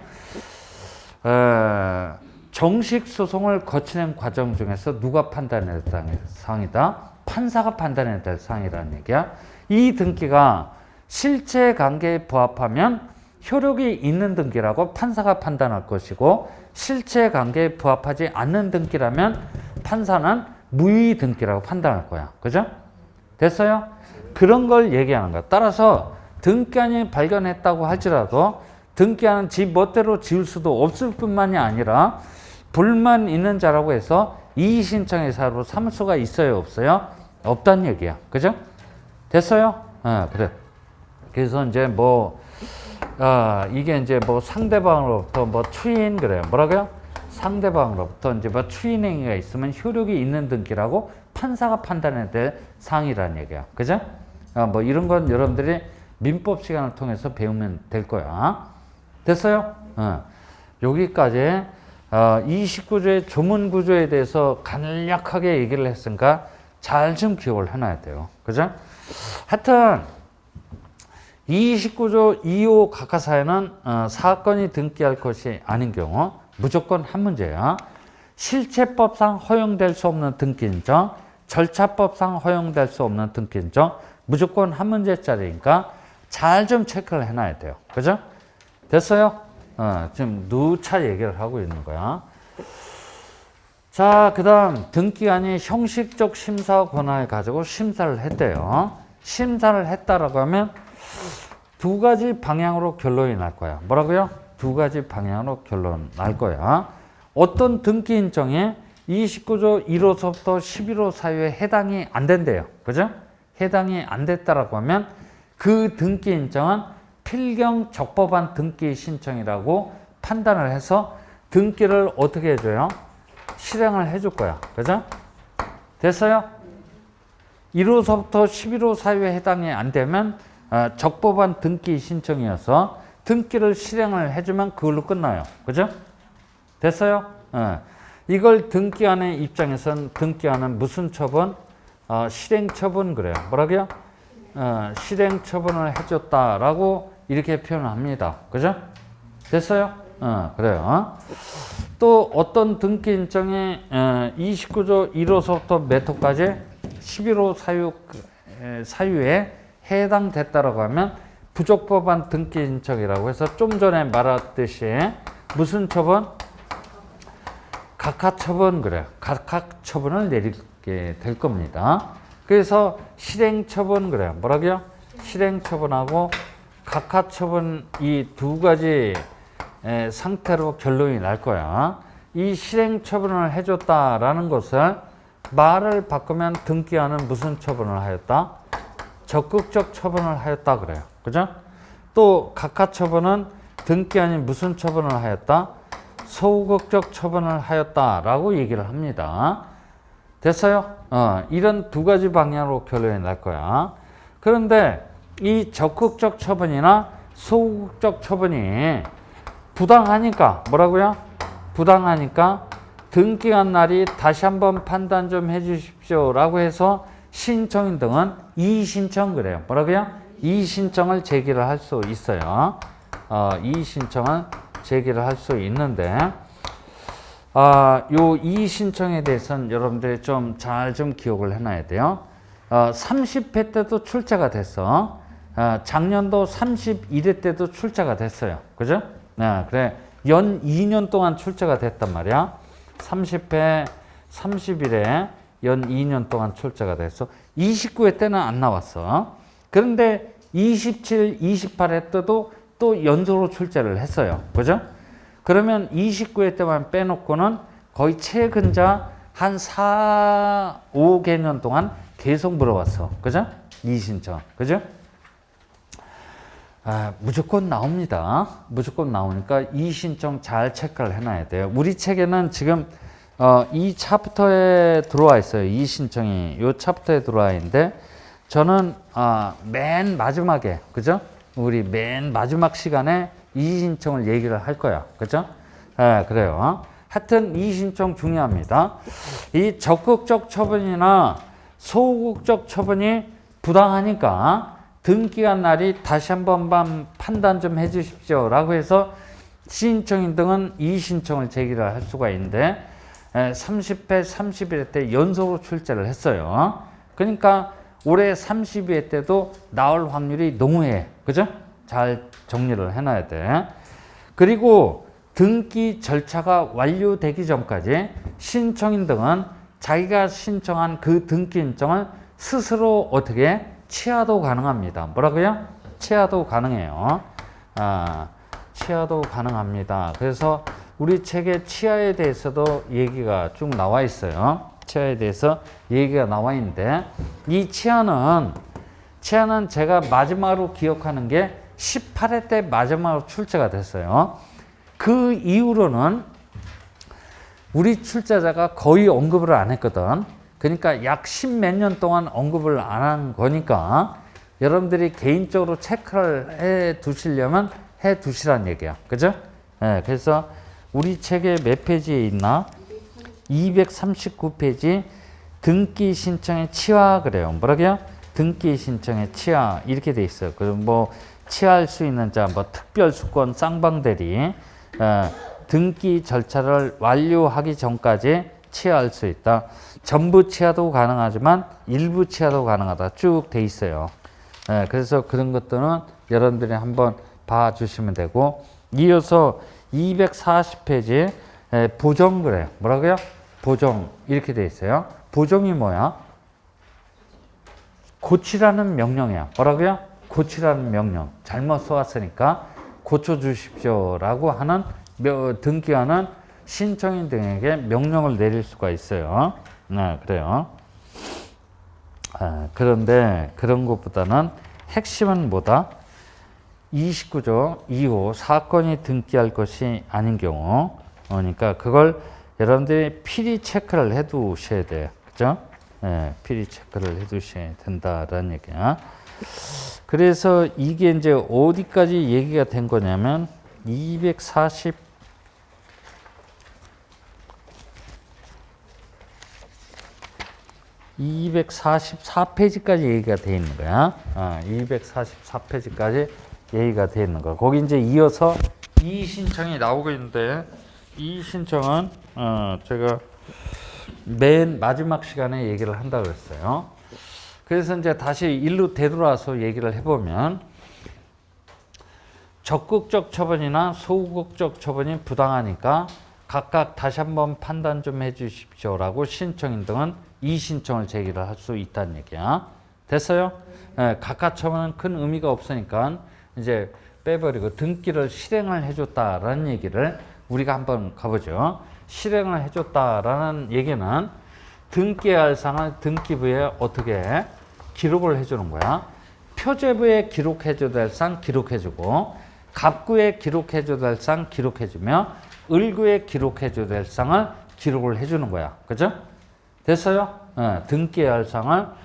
정식 소송을 거치는 과정 중에서 누가 판단해야 될 사항이다? 판사가 판단해야 될 사항이라는 얘기야. 이 등기가 실체 관계에 부합하면 효력이 있는 등기라고 판사가 판단할 것이고, 실체 관계에 부합하지 않는 등기라면 판사는 무의 등기라고 판단할 거야. 그죠? 됐어요? 그런 걸 얘기하는 거야. 따라서 등기한이 발견했다고 할지라도 등기한은 지 멋대로 지을 수도 없을 뿐만이 아니라 불만 있는 자라고 해서 이의 신청의 사유로 삼을 수가 있어요, 없어요? 없다는 얘기야. 그죠? 됐어요? 그래. 그래서 이제 이게 이제 상대방으로부터 추인 그래요. 뭐라고요? 상대방으로부터 이제 추인 행위가 있으면 효력이 있는 등기라고 판사가 판단해야 될 사항이라는 얘기야. 그죠? 이런 건 여러분들이 민법 시간을 통해서 배우면 될 거야. 됐어요? 여기까지 29조의 조문 구조에 대해서 간략하게 얘기를 했으니까 잘 좀 기억을 해놔야 돼요. 그죠? 하여튼 29조 2호 각하사유는 사건이 등기할 것이 아닌 경우 무조건 한 문제야. 실체법상 허용될 수 없는 등기인정, 절차법상 허용될 수 없는 등기인정, 무조건 한 문제짜리니까 잘 좀 체크를 해놔야 돼요. 그죠? 됐어요? 지금 누차 얘기를 하고 있는 거야. 자, 그 다음 등기관이 형식적 심사 권한을 가지고 심사를 했대요. 심사를 했다라고 하면 두 가지 방향으로 결론이 날 거야. 뭐라고요? 두 가지 방향으로 결론 날 거야. 어떤 등기 인정에 29조 1호서부터 11호 사유에 해당이 안 된대요. 그죠? 해당이 안 됐다라고 하면 그 등기 인정은 필경 적법한 등기 신청이라고 판단을 해서 등기를 어떻게 해줘요? 실행을 해줄 거야. 그죠? 됐어요? 1호서부터 11호 사유에 해당이 안 되면 적법한 등기 신청이어서 등기를 실행을 해주면 그걸로 끝나요. 그죠? 됐어요? 이걸 등기관의 입장에서는 등기관은 무슨 처분? 실행처분 그래요. 뭐라고요? 실행처분을 해줬다라고 이렇게 표현합니다. 그죠? 됐어요? 그래요. 또 어떤 등기 인정이 29조 1호서부터 몇 호까지 11호 사유에 해당됐다라고 하면 부적법한 등기 신청이라고 해서 좀 전에 말했듯이 무슨 처분? 각하 처분 그래요. 각하 처분을 내리게 될 겁니다. 그래서 실행 처분 그래요. 뭐라고요? 실행처분하고 각하처분 이 두 가지 상태로 결론이 날 거야. 이 실행처분을 해줬다라는 것을 말을 바꾸면 등기하는 무슨 처분을 하였다? 적극적 처분을 하였다 그래요. 그죠? 또 각하처분은 등기 아닌 무슨 처분을 하였다? 소극적 처분을 하였다라고 얘기를 합니다. 됐어요? 이런 두 가지 방향으로 결론이 날 거야. 그런데 이 적극적 처분이나 소극적 처분이 부당하니까 뭐라고요? 부당하니까 등기한 날이 다시 한번 판단 좀 해주십시오 라고 해서 신청인 등은 이의신청 그래요. 뭐라고요? 이의신청을 제기를 할 수 있어요. 이의신청을 제기를 할 수 있는데 요 이의신청에 대해서는 여러분들이 좀 잘 좀 기억을 해놔야 돼요. 30회 때도 출제가 됐어. 작년도 31회 때도 출제가 됐어요. 그죠? 그래. 연 2년 동안 출제가 됐단 말이야. 30회, 31회 연 2년 동안 출제가 됐어. 29회 때는 안 나왔어. 그런데 27, 28회 때도 또 연속으로 출제를 했어요. 그죠? 그러면 29회 때만 빼놓고는 거의 최근자 한 4, 5개년 동안 계속 물어봤어. 그죠? 이의신청. 그죠? 무조건 나옵니다. 무조건 나오니까 이의신청 잘 체크를 해놔야 돼요. 우리 책에는 지금 이 챕터에 들어와 있어요. 이의신청이 이 챕터에 들어와 있는데 저는 맨 마지막에 그죠? 우리 맨 마지막 시간에 이의신청을 얘기를 할 거야. 그죠? 그래요. 하여튼 이의신청 중요합니다. 이 적극적 처분이나 소극적 처분이 부당하니까 등기한 날이 다시 한번 판단 좀 해주십시오 라고 해서 신청인 등은 이의신청을 제기를 할 수가 있는데 30회, 31회 때 연속으로 출제를 했어요. 그러니까 올해 32회 때도 나올 확률이 농후해. 그죠? 잘 정리를 해놔야 돼. 그리고 등기 절차가 완료되기 전까지 신청인 등은 자기가 신청한 그 등기 인정을 스스로 어떻게 취하도 가능합니다. 뭐라고요? 취하도 가능해요. 취하도 가능합니다. 그래서 우리 책에 취하에 대해서도 얘기가 쭉 나와 있어요. 취하에 대해서 얘기가 나와 있는데 이 취하는 제가 마지막으로 기억하는 게 18회 때 마지막으로 출제가 됐어요. 그 이후로는 우리 출제자가 거의 언급을 안 했거든. 그러니까 약 10몇 년 동안 언급을 안 한 거니까 여러분들이 개인적으로 체크를 해 두시려면 해 두시란 얘기야. 그죠? 그래서 우리 책에 몇 페이지에 있나? 239페이지 등기 신청의 취하 그래요. 뭐라고요? 등기 신청의 취하 이렇게 돼 있어요. 그럼 뭐 취할 수 있는 자, 뭐 특별수권, 쌍방대리 등기 절차를 완료하기 전까지 취하할 수 있다. 전부 취하도 가능하지만 일부 취하도 가능하다. 쭉 돼 있어요. 그래서 그런 것들은 여러분들이 한번 봐주시면 되고 이어서 240페이지 보정 그래요. 뭐라고요? 보정 이렇게 돼 있어요. 보정이 뭐야? 고치라는 명령이야. 뭐라고요? 고치라는 명령. 잘못 써왔으니까 고쳐주십시오 라고 하는 등기하는 신청인 등에게 명령을 내릴 수가 있어요. 그래요. 그런데 그런 것보다는 핵심은 뭐다? 29조 2호 사건이 등기할 것이 아닌 경우 그러니까 그걸 여러분들이 필히 체크를 해 두셔야 돼요. 그죠? 필히 체크를 해 두셔야 된다라는 얘기야. 그래서 이게 이제 어디까지 얘기가 된 거냐면 244페이지까지 얘기가 돼 있는 거야. 244페이지까지 얘기가 돼 있는 거야. 거기 이제 이어서 이의신청이 나오고 있는데 이의신청은 제가 맨 마지막 시간에 얘기를 한다고 그랬어요. 그래서 이제 다시 일로 되돌아서 얘기를 해보면 적극적 처분이나 소극적 처분이 부당하니까 각각 다시 한번 판단 좀 해주십시오라고 신청인 등은 이의신청을 제기를 할 수 있다는 얘기야. 됐어요? 예, 각하처분은 큰 의미가 없으니까 이제 빼버리고 등기를 실행을 해줬다라는 얘기를 우리가 한번 가보죠. 실행을 해줬다라는 얘기는 등기할 상을 등기부에 어떻게 기록을 해주는 거야. 표제부에 기록해줘야 될 상 기록해주고 갑구에 기록해줘야 될 상 기록해주며 을구에 기록해줘야 될 상을 기록을 해주는 거야. 그죠? 됐어요? 등기할 상을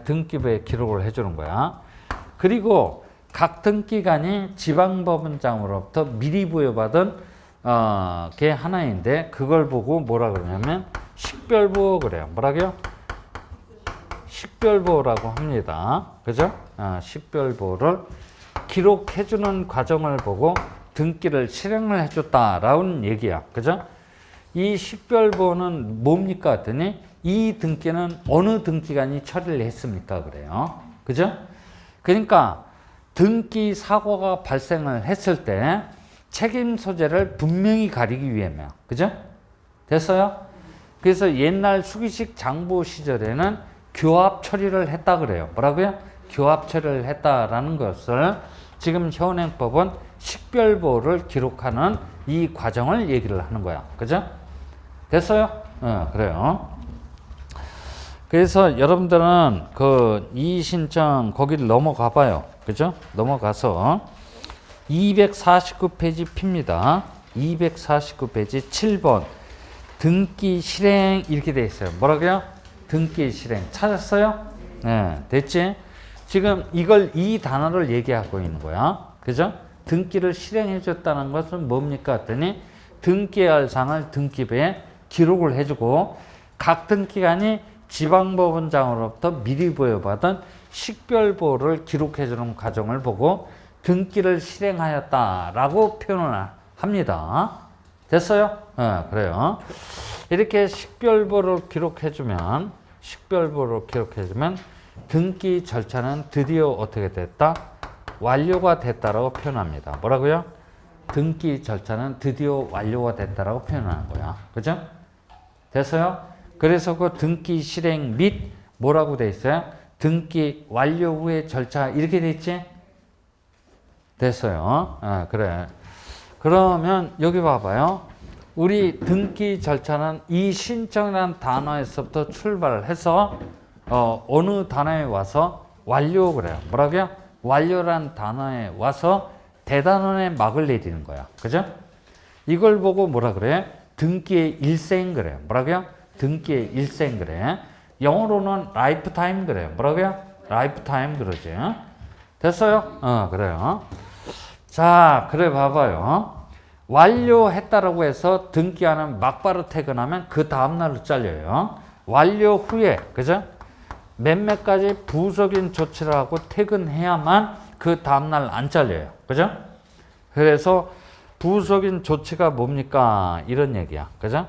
등기부에 기록을 해주는 거야. 그리고 각 등기관이 지방법원장으로부터 미리 부여받은 게 하나인데 그걸 보고 뭐라 그러냐면 식별부 그래요. 뭐라고요? 식별부라고 합니다. 그죠? 식별부를 기록해주는 과정을 보고 등기를 실행을 해줬다라는 얘기야. 그죠? 이 식별부는 뭡니까? 했더니 이 등기는 어느 등기관이 처리를 했습니까? 그래요. 그죠? 그러니까 등기 사고가 발생을 했을 때 책임 소재를 분명히 가리기 위함이야. 그죠? 됐어요? 그래서 옛날 수기식 장부 시절에는 교합 처리를 했다 그래요. 뭐라고요? 교합 처리를 했다라는 것을 지금 현행법은 식별부를 기록하는 이 과정을 얘기를 하는 거야. 그죠? 됐어요? 그래요. 그래서 여러분들은 그 이의신청 거기를 넘어가 봐요. 그죠? 넘어가서 249페이지 핍니다. 249페이지 7번 등기 실행 이렇게 돼 있어요. 뭐라고요? 등기 실행 찾았어요? 네, 됐지? 지금 이걸 이 단어를 얘기하고 있는 거야. 그죠? 등기를 실행해 줬다는 것은 뭡니까? 했더니 등기할 상을 등기부에 기록을 해주고 각 등기관이 지방법원장으로부터 미리 부여받은 식별부를 기록해주는 과정을 보고 등기를 실행하였다라고 표현을 합니다. 됐어요? 그래요. 이렇게 식별부를 기록해주면 등기 절차는 드디어 어떻게 됐다? 완료가 됐다라고 표현합니다. 뭐라고요? 등기 절차는 드디어 완료가 됐다라고 표현하는 거야. 그죠? 됐어요? 그래서 그 등기 실행 및 뭐라고 돼 있어요? 등기 완료 후의 절차 이렇게 돼 있지? 됐어요. 그래. 그러면 여기 봐봐요. 우리 등기 절차는 이 신청이라는 단어에서부터 출발을 해서 어느 단어에 와서 완료 그래요. 뭐라고요? 완료란 단어에 와서 대단원의 막을 내리는 거야. 그죠? 이걸 보고 뭐라 그래? 등기의 일생 그래요. 뭐라고요? 등기의 일생 그래. 영어로는 라이프타임 그래요. 뭐라고요? 라이프타임 그러지. 됐어요? 그래요. 자, 그래 봐봐요. 완료했다라고 해서 등기하는 막바로 퇴근하면 그 다음날로 잘려요. 완료 후에, 그죠? 몇몇 가지 부수적인 조치를 하고 퇴근해야만 그 다음날 안 잘려요. 그죠? 그래서 부수적인 조치가 뭡니까? 이런 얘기야. 그죠?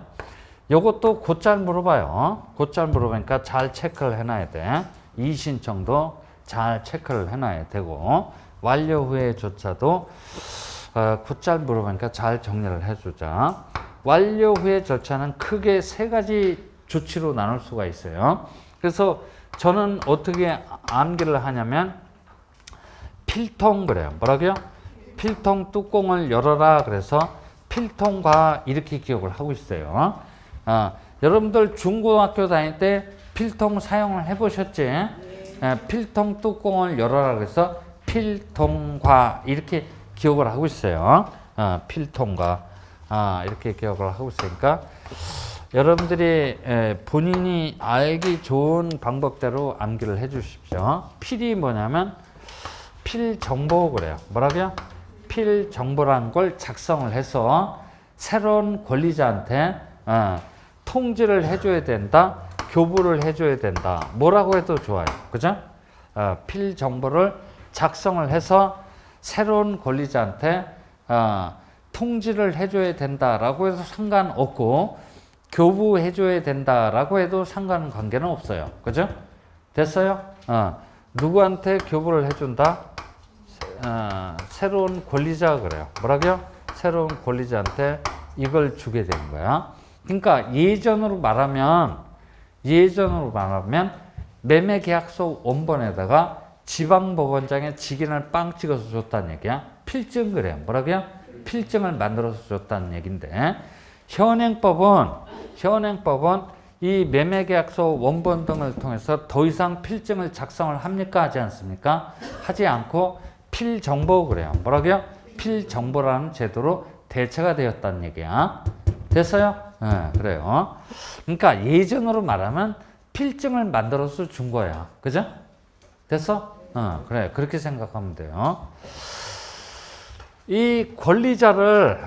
요것도 곧잘 물어봐요. 곧잘 물어보니까 잘 체크를 해놔야 돼. 이의신청도 잘 체크를 해놔야 되고 완료 후의 조차도 곧잘 물어보니까 잘 정리를 해주자. 완료 후의 절차는 크게 세 가지 조치로 나눌 수가 있어요. 그래서 저는 어떻게 암기를 하냐면 필통 그래요. 뭐라고요? 필통 뚜껑을 열어라 그래서 필통과 이렇게 기억을 하고 있어요. 여러분들 중고등학교 다닐 때 필통 사용을 해보셨지? 필통 뚜껑을 열어라 그래서 필통과 이렇게 기억을 하고 있어요. 필통과 이렇게 기억을 하고 있으니까 여러분들이 본인이 알기 좋은 방법대로 암기를 해 주십시오. 필이 뭐냐면 필정보 그래요. 뭐라고요? 필정보라는 걸 작성을 해서 새로운 권리자한테 통지를 해줘야 된다. 교부를 해줘야 된다. 뭐라고 해도 좋아요. 그죠? 필정보를 작성을 해서 새로운 권리자한테 통지를 해줘야 된다라고 해서 상관없고 교부해줘야 된다라고 해도 상관관계는 없어요. 그죠? 됐어요? 누구한테 교부를 해준다? 새로운 권리자 그래요. 뭐라고요? 새로운 권리자한테 이걸 주게 되는 거야. 그러니까 예전으로 말하면 매매계약서 원본에다가 지방법원장의 직인을 빵 찍어서 줬다는 얘기야. 필증 그래요. 뭐라고요? 필증을 만들어서 줬다는 얘기인데 현행법은 이 매매계약서 원본 등을 통해서 더 이상 필증을 작성을 합니까? 하지 않습니까? 하지 않고 필정보 그래요. 뭐라고요? 필정보라는 제도로 대체가 되었다는 얘기야. 됐어요? 네, 그래요. 그러니까 예전으로 말하면 필증을 만들어서 준 거야. 그죠? 됐어? 그래. 그렇게 생각하면 돼요. 이 권리자를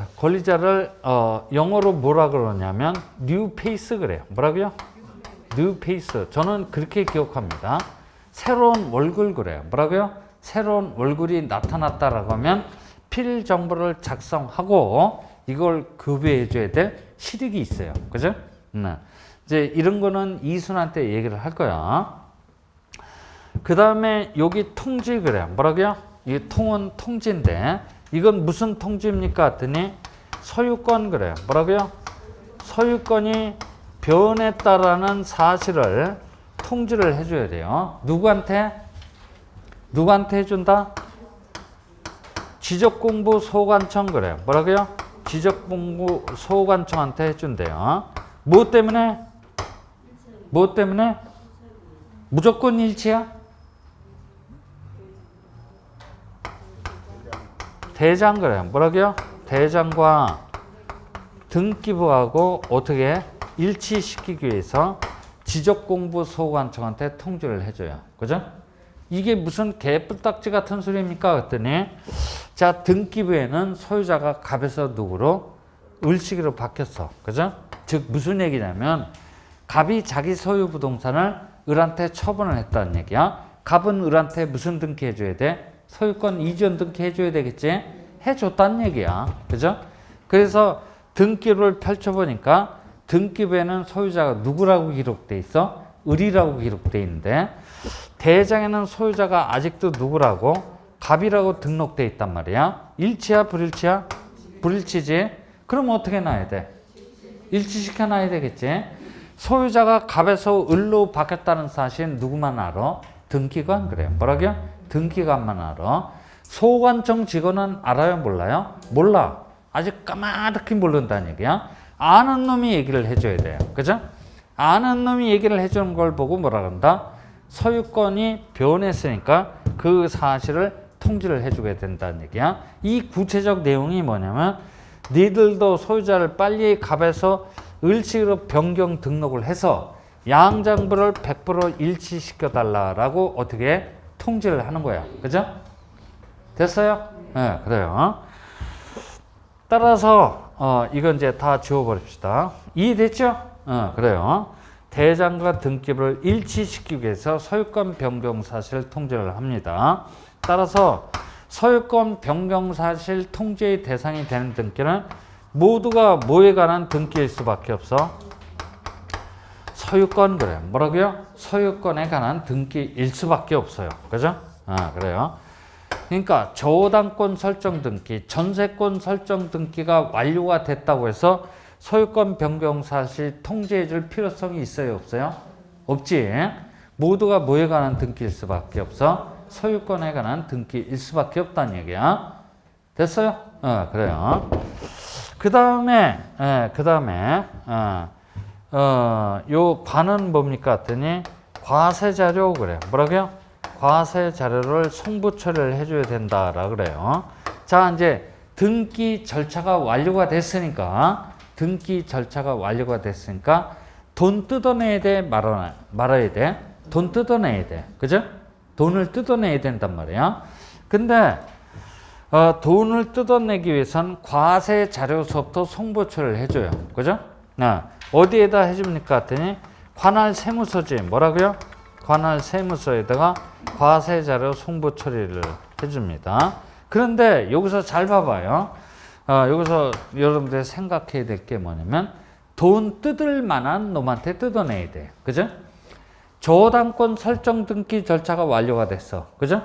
영어로 뭐라 그러냐면 new face 그래요. 뭐라고요? new face. 저는 그렇게 기억합니다. 새로운 얼굴 그래요. 뭐라고요? 새로운 얼굴이 나타났다라고 하면 필 정보를 작성하고 이걸 급여해 줘야 될 실익이 있어요. 그죠? 이제 이런 거는 이순한테 얘기를 할 거야. 그 다음에 여기 통지 그래요. 뭐라고요? 이 통은 통지인데 이건 무슨 통지입니까? 했더니 소유권 그래요. 뭐라고요? 소유권이 변했다라는 사실을 통지를 해줘야 돼요. 누구한테 해준다? 지적공부 소관청 그래요. 뭐라고요? 지적공부 소관청한테 해준대요. 뭐 때문에? 무조건 일치야? 대장 그래요. 뭐라고요? 대장과 등기부하고 어떻게 일치시키기 위해서 지적공부 소관청한테 통지를 해줘요. 그죠? 이게 무슨 개뿔딱지 같은 소리입니까? 그랬더니 자 등기부에는 소유자가 갑에서 누구로? 을씨기로 바뀌었어. 그죠? 즉 무슨 얘기냐면 갑이 자기 소유 부동산을 을한테 처분을 했다는 얘기야. 갑은 을한테 무슨 등기 해줘야 돼? 소유권 이전 등기 해줘야 되겠지? 해줬다는 얘기야. 그죠? 그래서 등기부를 펼쳐보니까 등기부에는 소유자가 누구라고 기록돼 있어? 을이라고 기록돼 있는데 대장에는 소유자가 아직도 누구라고? 갑이라고 등록돼 있단 말이야. 일치야 불일치야? 불일치지? 그럼 어떻게 놔야 돼? 일치시켜 놔야 되겠지? 소유자가 갑에서 을로 바뀌었다는 사실 누구만 알아? 등기관 그래요. 뭐라고요? 등기관만 알아. 소관청 직원은 알아요? 몰라요? 몰라. 아직 까마득히 모른다는 얘기야. 아는 놈이 얘기를 해줘야 돼요. 그죠? 아는 놈이 얘기를 해주는 걸 보고 뭐라 그런다? 소유권이 변했으니까 그 사실을 통지를 해주게 된다는 얘기야. 이 구체적 내용이 뭐냐면 니들도 소유자를 빨리 갑에서 을식으로 변경 등록을 해서 양장부를 100% 일치시켜 달라라고 어떻게 통지를 하는 거야. 그죠? 됐어요? 네, 그래요. 따라서 이건 이제 다 지워버립시다. 이해됐죠? 그래요. 대장과 등기부를 일치시키기 위해서 소유권 변경 사실 통지를 합니다. 따라서 소유권 변경 사실 통지의 대상이 되는 등기는 모두가 뭐에 관한 등기일 수밖에 없어? 소유권 그래요. 뭐라고요? 소유권에 관한 등기일 수밖에 없어요. 그죠? 그래요. 그러니까 저당권 설정 등기, 전세권 설정 등기가 완료가 됐다고 해서 소유권 변경 사실 통지해 줄 필요성이 있어요? 없어요? 없지. 모두가 뭐에 관한 등기일 수밖에 없어? 소유권에 관한 등기일 수밖에 없다는 얘기야. 됐어요? 그래요. 그 다음에 요 반은 뭡니까? 했더니 과세자료 그래요. 뭐라고요? 과세자료를 송부 처리를 해줘야 된다라 그래요. 자, 이제 등기 절차가 완료가 됐으니까 돈 뜯어내야 돼? 말아야 돼? 돈 뜯어내야 돼. 그죠? 돈을 뜯어내야 된단 말이야. 근데 돈을 뜯어내기 위해선 과세자료서부터 송부 처리를 해줘요. 그죠? 어디에다 해줍니까? 했더니 관할 세무서지. 뭐라고요? 관할 세무서에다가 과세자료 송부 처리를 해줍니다. 그런데 여기서 잘 봐봐요. 여기서 여러분들 생각해야 될 게 뭐냐면 돈 뜯을 만한 놈한테 뜯어내야 돼. 그죠? 저당권 설정 등기 절차가 완료가 됐어. 그죠?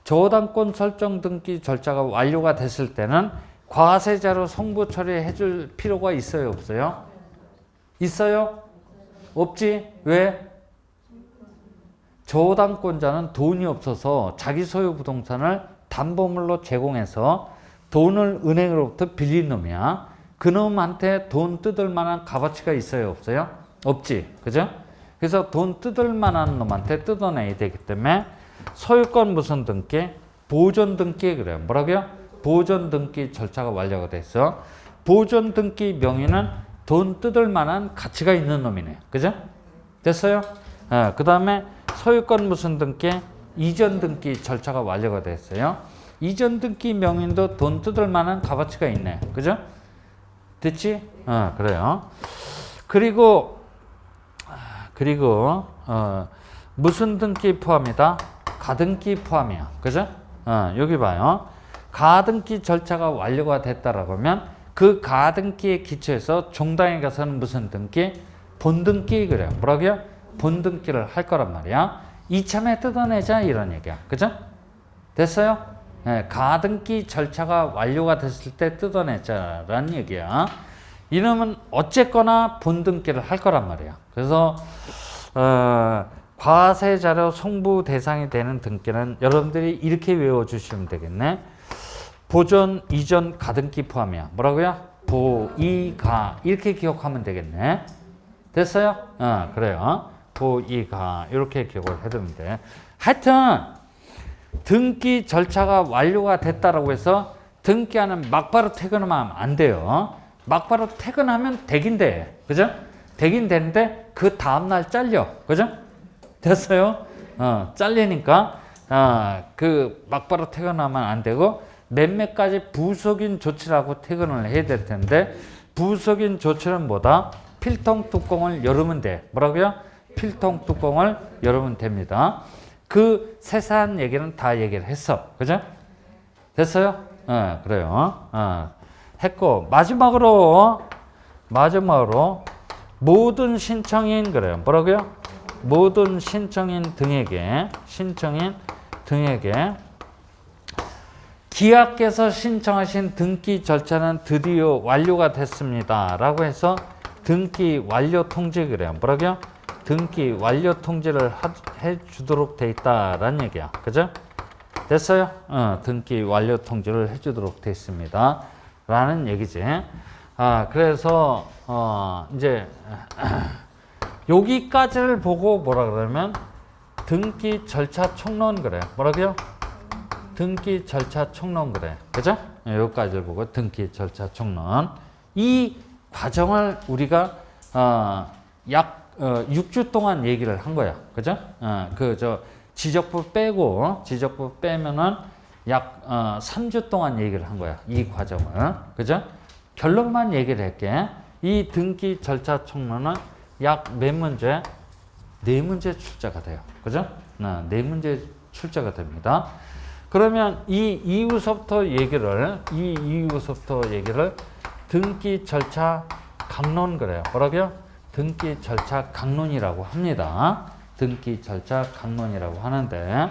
저당권 설정 등기 절차가 완료가 됐을 때는 과세자료 송부 처리해 줄 필요가 있어요? 없어요? 있어요? 없지? 왜? 저당권자는 돈이 없어서 자기 소유 부동산을 담보물로 제공해서 돈을 은행으로부터 빌린 놈이야. 그 놈한테 돈 뜯을 만한 값어치가 있어요, 없어요? 없지, 그죠? 그래서 돈 뜯을 만한 놈한테 뜯어내야 되기 때문에 소유권 무슨 등기? 보존 등기 그래요. 뭐라고요? 보존 등기 절차가 완료가 됐어. 보존 등기 명의는 돈 뜯을 만한 가치가 있는 놈이네, 그죠? 됐어요? 그 다음에 소유권 무슨 등기? 이전 등기 절차가 완료가 됐어요. 이전 등기 명의도 돈 뜯을 만한 값어치가 있네, 그죠? 됐지? 그래요. 그리고 무슨 등기 포함이다? 가등기 포함이야. 그죠? 여기 봐요. 가등기 절차가 완료가 됐다라고 하면 그 가등기에 기초해서 종당에 가서는 무슨 등기? 본등기 그래요. 뭐라고요? 본등기를 할 거란 말이야. 이참에 뜯어내자 이런 얘기야. 그죠? 됐어요? 가등기 절차가 완료가 됐을 때 뜯어내자라는 얘기야. 이놈은 어쨌거나 본등기를 할 거란 말이야. 그래서 과세자료 송부 대상이 되는 등기는 여러분들이 이렇게 외워주시면 되겠네. 보존, 이전, 가등기 포함이야. 뭐라고요? 보, 이, 가 이렇게 기억하면 되겠네. 됐어요? 그래요. 보, 이, 가 이렇게 기억을 해두면 돼. 하여튼 등기 절차가 완료가 됐다라고 해서 등기하는 막바로 퇴근하면 안 돼요. 막바로 퇴근하면 되긴 돼. 그죠? 되긴 되는데 그 다음날 잘려. 그죠? 됐어요? 잘리니까 그 막바로 퇴근하면 안 되고 몇몇 가지 부속인 조치를 하고 퇴근을 해야 될 텐데 부속인 조치는 뭐다? 필통 뚜껑을 열으면 돼. 뭐라고요? 필통 뚜껑을 열으면 됩니다. 그 세세한 얘기는 다 얘기를 했어. 그죠? 됐어요? 그래요. 했고 마지막으로 모든 신청인 그래요. 뭐라고요? 모든 신청인 등에게 기하께서 신청하신 등기 절차는 드디어 완료가 됐습니다. 라고 해서 등기 완료 통지 그래요. 뭐라고요? 등기 완료 통지를 해주도록 돼 있다라는 얘기야. 그죠? 됐어요? 등기 완료 통지를 해주도록 돼 있습니다. 라는 얘기지. 그래서 이제 여기까지를 보고 뭐라 그러면 등기 절차 총론 그래. 뭐라고요? 등기 절차 총론 그래. 그죠? 여기까지를 보고 등기 절차 총론. 이 과정을 우리가 약 6주 동안 얘기를 한 거야. 그죠? 지적부 빼면은 약 3주 동안 얘기를 한 거야. 이 과정을. 그죠? 결론만 얘기를 할게. 이 등기 절차 총론은 약 몇 문제? 4문제 출제가 돼요. 그죠? 4문제 출제가 됩니다. 그러면 이 이후서부터 얘기를 등기 절차 강론 그래요. 뭐라고요? 등기 절차 강론이라고 합니다. 등기 절차 강론이라고 하는데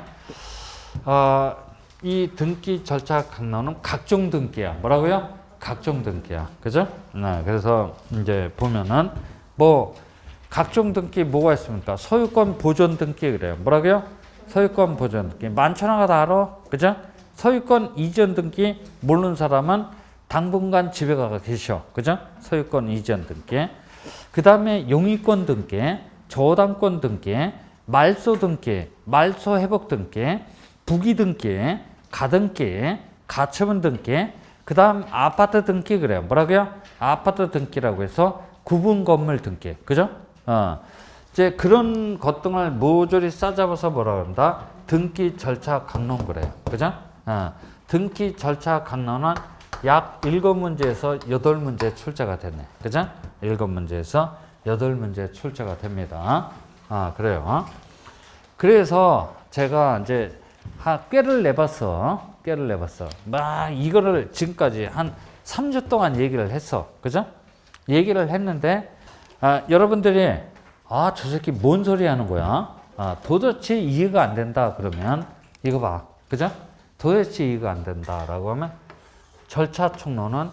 이 등기 절차 강론은 각종 등기야. 뭐라고요? 각종 등기야. 그죠? 그래서 이제 보면은 각종 등기 뭐가 있습니까? 소유권 보존 등기 그래요. 뭐라고요? 소유권 보존 등기. 많잖아 다 알아. 그죠? 소유권 이전 등기 모르는 사람은 당분간 집에 가 계셔. 그죠? 소유권 이전 등기. 그 다음에 용의권 등기, 저당권 등기, 말소 등기, 말소 회복 등기, 부기 등기, 가등기, 가처분 등기, 그 다음 아파트 등기 그래요. 뭐라고요? 아파트 등기라고 해서 구분 건물 등기. 그죠? 이제 그런 것 등을 모조리 싸잡아서 뭐라 그런다? 등기 절차 강론 그래요. 그죠? 등기 절차 강론은 약 7문제에서 8문제 출제가 됐네. 그죠? 7문제에서 8문제 출제가 됩니다. 그래요. 그래서 제가 이제 꾀를 내봤어. 막 이거를 지금까지 한 3주 동안 얘기를 했어. 그죠? 얘기를 했는데, 여러분들이, 저 새끼 뭔 소리 하는 거야? 도대체 이해가 안 된다. 그러면, 이거 봐. 그죠? 도대체 이해가 안 된다라고 하면, 절차 총론은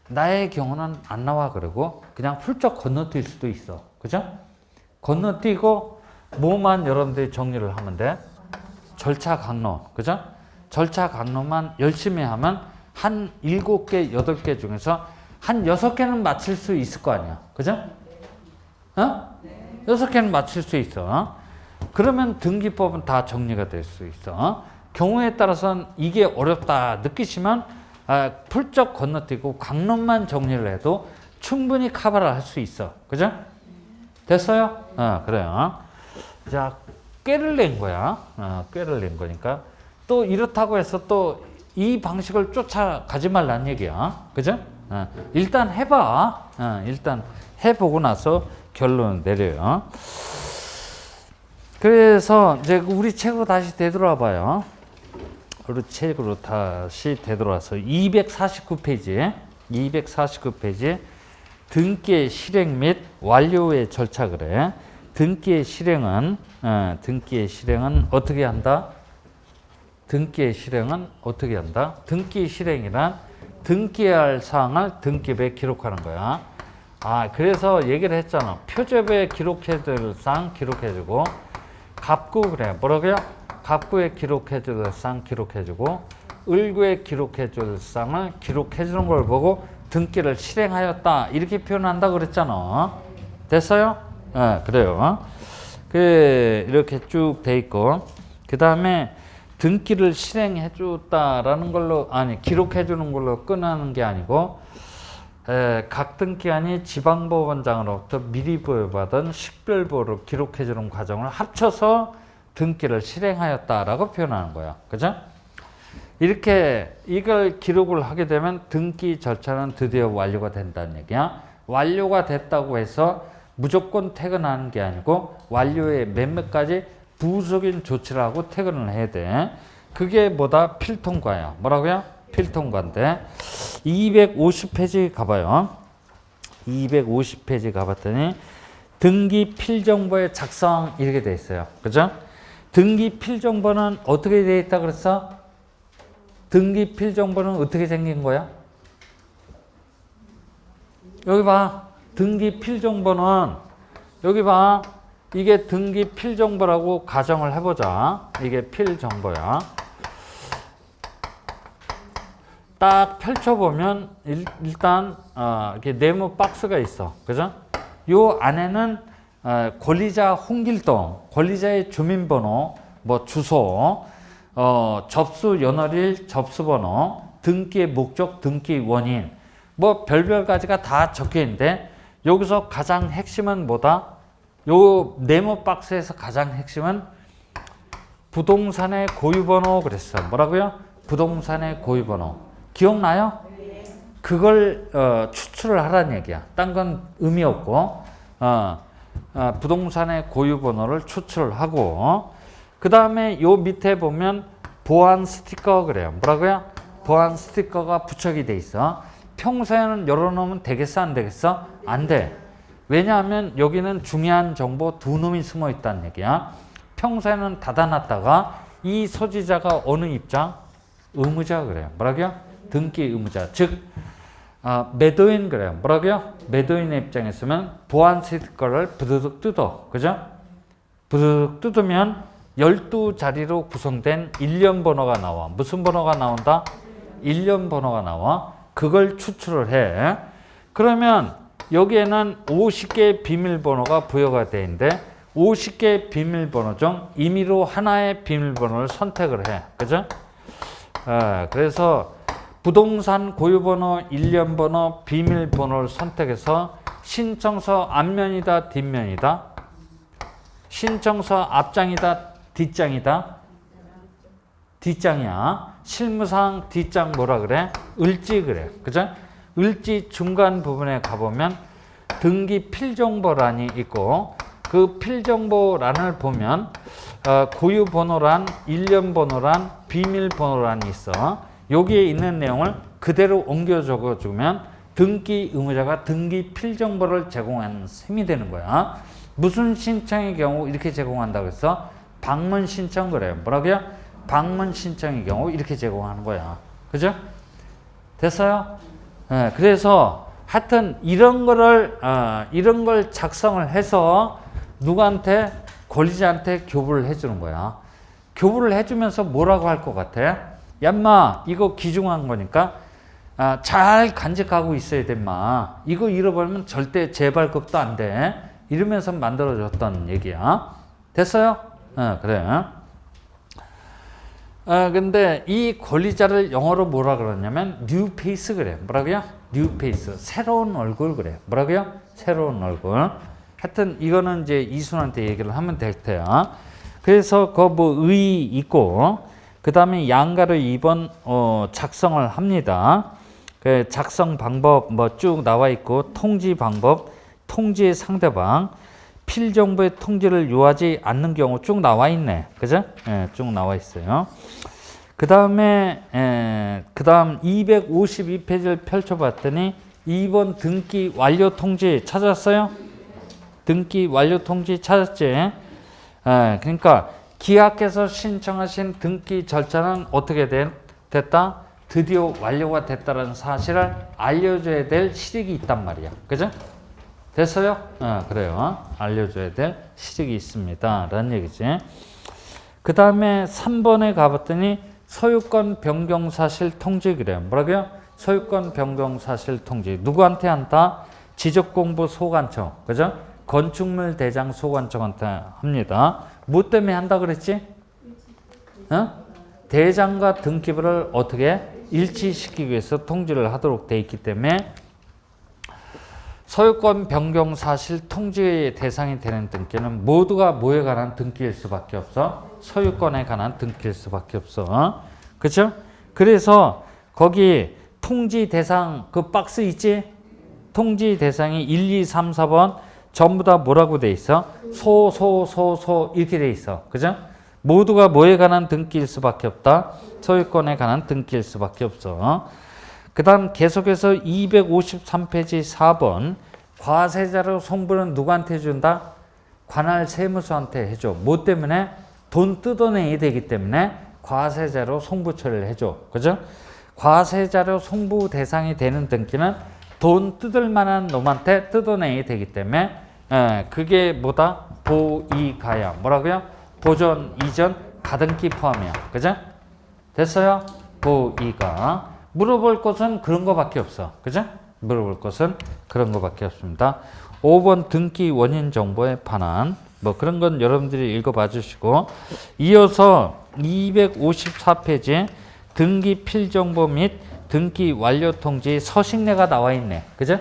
나의 경우는 안 나와 그러고, 그냥 훌쩍 건너뛸 수도 있어. 그죠? 건너뛰고, 뭐만 여러분들이 정리를 하면 돼? 절차 강론. 그죠? 절차 강론만 열심히 하면 한 7개, 8개 중에서 한 6개는 맞힐 수 있을 거 아니야. 그죠? 6개는 맞힐 수 있어. 그러면 등기법은 다 정리가 될 수 있어. 경우에 따라서는 이게 어렵다 느끼시면 풀쩍 건너뛰고 강론만 정리를 해도 충분히 커버를 할 수 있어. 그죠? 됐어요? 그래요. 자, 꾀를 낸 거야. 꾀를 낸 거니까. 또 이렇다고 해서 또 이 방식을 쫓아가지 말란 얘기야. 그죠? 일단 해봐. 일단 해보고 나서 결론을 내려요. 그래서 이제 우리 책으로 다시 되돌아 봐요. 우리 책으로 다시 되돌아서 249페이지. 249페이지. 등기의 실행 및 완료의 절차 그래. 등기의 실행은 어떻게 한다? 등기의 실행은 어떻게 한다? 등기 실행이란 등기해야 할 사항을 등기부에 기록하는 거야. 그래서 얘기를 했잖아. 표제부에 기록해야 될 사항 기록해주고, 갑구 그래. 뭐라고요? 갑구에 기록해줄 사항 기록해주고, 을구에 기록해줄 사항을 기록해주는 걸 보고 등기를 실행하였다. 이렇게 표현한다 그랬잖아. 됐어요? 그래요. 이렇게 쭉 돼 있고, 그 다음에 등기를 실행해 줬다라는 걸로, 기록해 주는 걸로 끝나는 게 아니고, 각 등기관이 지방법원장으로부터 미리 부여받은 식별부를 기록해 주는 과정을 합쳐서 등기를 실행하였다라고 표현하는 거야. 그죠? 이렇게 이걸 기록을 하게 되면 등기 절차는 드디어 완료가 된다는 얘기야. 완료가 됐다고 해서 무조건 퇴근하는 게 아니고 완료의 몇몇 가지 부수적인 조치를 하고 퇴근을 해야 돼. 그게 뭐다? 필통과야. 뭐라고요? 필통과인데 250페이지 가봐요. 250페이지 가봤더니 등기 필정보의 작성 이렇게 돼 있어요. 그죠? 등기 필정보는 어떻게 돼 있다 그랬어? 등기 필정보는 어떻게 생긴 거야? 여기 봐. 등기 필정보는 여기 봐. 이게 등기 필정보라고 가정을 해보자. 이게 필정보야. 딱 펼쳐보면 일단 이렇게 네모 박스가 있어. 그죠? 요 안에는 권리자 홍길동, 권리자의 주민번호, 뭐 주소, 접수 연월일, 접수번호, 등기의 목적, 등기 원인, 뭐 별별 가지가 다 적혀 있는데 여기서 가장 핵심은 뭐다? 요 네모 박스에서 가장 핵심은 부동산의 고유번호 그랬어. 뭐라고요? 부동산의 고유번호. 기억나요? 그걸 추출을 하라는 얘기야. 딴 건 의미 없고 부동산의 고유번호를 추출을 하고 그 다음에 요 밑에 보면 보안 스티커 그래요. 뭐라고요? 보안 스티커가 부착이 돼 있어. 평소에는 열어놓으면 되겠어? 안 되겠어? 안 돼. 왜냐하면 여기는 중요한 정보 두 놈이 숨어 있다는 얘기야. 평소에는 닫아놨다가 이 소지자가 어느 입장? 의무자 그래요. 뭐라고요? 등기 의무자. 즉 매도인 그래요. 뭐라고요? 매도인의 입장에 있으면 보안 스티커를 부드득 뜯어. 그죠? 부드득 뜯으면 12자리로 구성된 일련 번호가 나와. 무슨 번호가 나온다? 일련 번호가 나와. 그걸 추출을 해. 그러면 여기에는 50개의 비밀번호가 부여가 되어 있는데 50개의 비밀번호 중 임의로 하나의 비밀번호를 선택을 해. 그죠? 그래서 부동산 고유번호, 일련번호, 비밀번호를 선택해서 신청서 앞면이다, 뒷면이다? 신청서 앞장이다, 뒷장이다? 뒷장이야. 실무상 뒷장 뭐라 그래? 을지 그래. 그죠? 을지 중간 부분에 가보면 등기 필정보란이 있고 그 필정보란을 보면 고유번호란, 일련번호란, 비밀번호란이 있어. 여기에 있는 내용을 그대로 옮겨 적어주면 등기 의무자가 등기 필정보를 제공하는 셈이 되는 거야. 무슨 신청의 경우 이렇게 제공한다고 해서 방문 신청 그래요. 뭐라고요? 방문 신청의 경우 이렇게 제공하는 거야. 그죠? 됐어요? 그래서 하여튼 이런 걸 작성을 해서 누구한테 권리자한테 교부를 해주는 거야. 교부를 해주면서 뭐라고 할 것 같아? 얌마 이거 귀중한 거니까 잘 간직하고 있어야 돼 마. 이거 잃어버리면 절대 재발급도 안 돼. 이러면서 만들어줬던 얘기야. 됐어요? 그래. 근데 이 권리자를 영어로 뭐라 그러냐면 new face 그래. 뭐라고요? new face. 새로운 얼굴 그래. 뭐라고요? 새로운 얼굴. 하여튼 이거는 이제 이순한테 얘기를 하면 될 테야. 그래서 그 뭐 의 있고 그 다음에 양가로 2번 작성을 합니다. 그 작성 방법 뭐 쭉 나와 있고 통지 방법, 통지의 상대방, 필정부의 통지를 요하지 않는 경우 쭉 나와 있네. 그죠? 쭉 나와 있어요. 그 다음에 그 다음 252페이지를 펼쳐봤더니 2번 등기 완료 통지 찾았어요? 등기 완료 통지 찾았지? 그러니까 기하께서 신청하신 등기 절차는 어떻게 됐다? 드디어 완료가 됐다는 사실을 알려줘야 될 실익이 있단 말이야. 그죠? 됐어요? 그래요. 알려줘야 될 실익이 있습니다. 라는 얘기지. 그 다음에 3번에 가봤더니 소유권 변경 사실 통지 그래요. 뭐라고요? 소유권 변경 사실 통지. 누구한테 한다? 지적공부 소관청. 그죠? 건축물 대장 소관청한테 합니다. 뭐 때문에 한다 그랬지? 대장과 등기부를 어떻게 일치시키기 위해서 통지를 하도록 돼 있기 때문에 소유권 변경 사실 통지의 대상이 되는 등기는 모두가 뭐에 관한 등기일 수밖에 없어? 소유권에 관한 등기일 수밖에 없어. 그렇죠? 그래서 거기 통지 대상 그 박스 있지? 통지 대상이 1, 2, 3, 4번 전부 다 뭐라고 돼 있어? 소 이렇게 돼 있어. 그죠? 모두가 뭐에 관한 등기일 수밖에 없다? 소유권에 관한 등기일 수밖에 없어. 그 다음 계속해서 253페이지 4번 과세자료 송부는 누구한테 준다? 관할 세무서한테 해줘. 뭐 때문에? 돈 뜯어내야 되기 때문에 과세자료 송부 처리를 해줘. 그죠? 과세자료 송부 대상이 되는 등기는 돈 뜯을 만한 놈한테 뜯어내야 되기 때문에 그게 뭐다? 보이가야. 뭐라고요? 보존, 이전, 가등기 포함이야. 그죠? 됐어요? 보이가. 물어볼 것은 그런 거밖에 없어. 그죠? 물어볼 것은 그런 거밖에 없습니다. 5번 등기 원인 정보에 반한 뭐 그런 건 여러분들이 읽어봐 주시고 이어서 254페이지 등기 필정보 및 등기 완료 통지 서식내가 나와 있네. 그죠?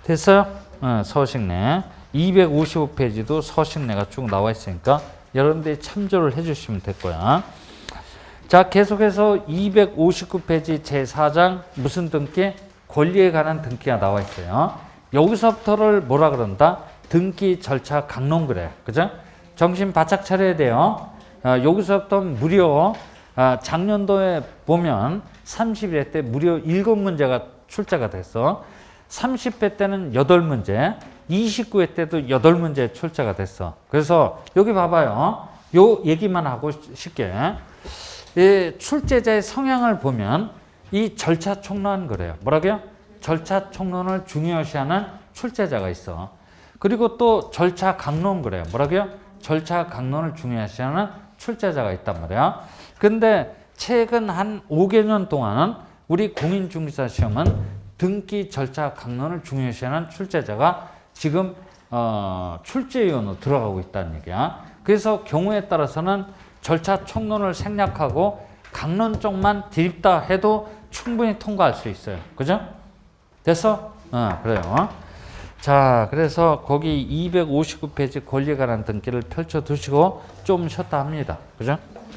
됐어요? 서식내. 255페이지도 서식내가 쭉 나와 있으니까 여러분들이 참조를 해 주시면 될 거야. 자, 계속해서 259페이지 제4장 무슨 등기? 권리에 관한 등기가 나와 있어요. 여기서부터를 뭐라 그런다? 등기 절차 강론 그래. 그죠? 정신 바짝 차려야 돼요. 여기서부터 무려 작년도에 보면 31회 때 무려 7문제가 출제가 됐어. 30회 때는 8문제, 29회 때도 8문제 출제가 됐어. 그래서 여기 봐봐요. 요 얘기만 하고 쉽게. 이 출제자의 성향을 보면 이 절차 총론 그래요. 뭐라고요? 절차 총론을 중요시하는 출제자가 있어. 그리고 또 절차 강론 그래요. 뭐라고요? 절차 강론을 중요시하는 출제자가 있단 말이야. 근데 최근 한 5개년 동안은 우리 공인중개사 시험은 등기 절차 강론을 중요시하는 출제자가 지금 출제위원으로 들어가고 있다는 얘기야. 그래서 경우에 따라서는 절차 총론을 생략하고 강론 쪽만 드립다 해도 충분히 통과할 수 있어요. 그죠? 됐어? 그래요. 자, 그래서 거기 259페이지 권리에 관한 등기를 펼쳐 두시고 좀 쉬었다 합니다. 그죠?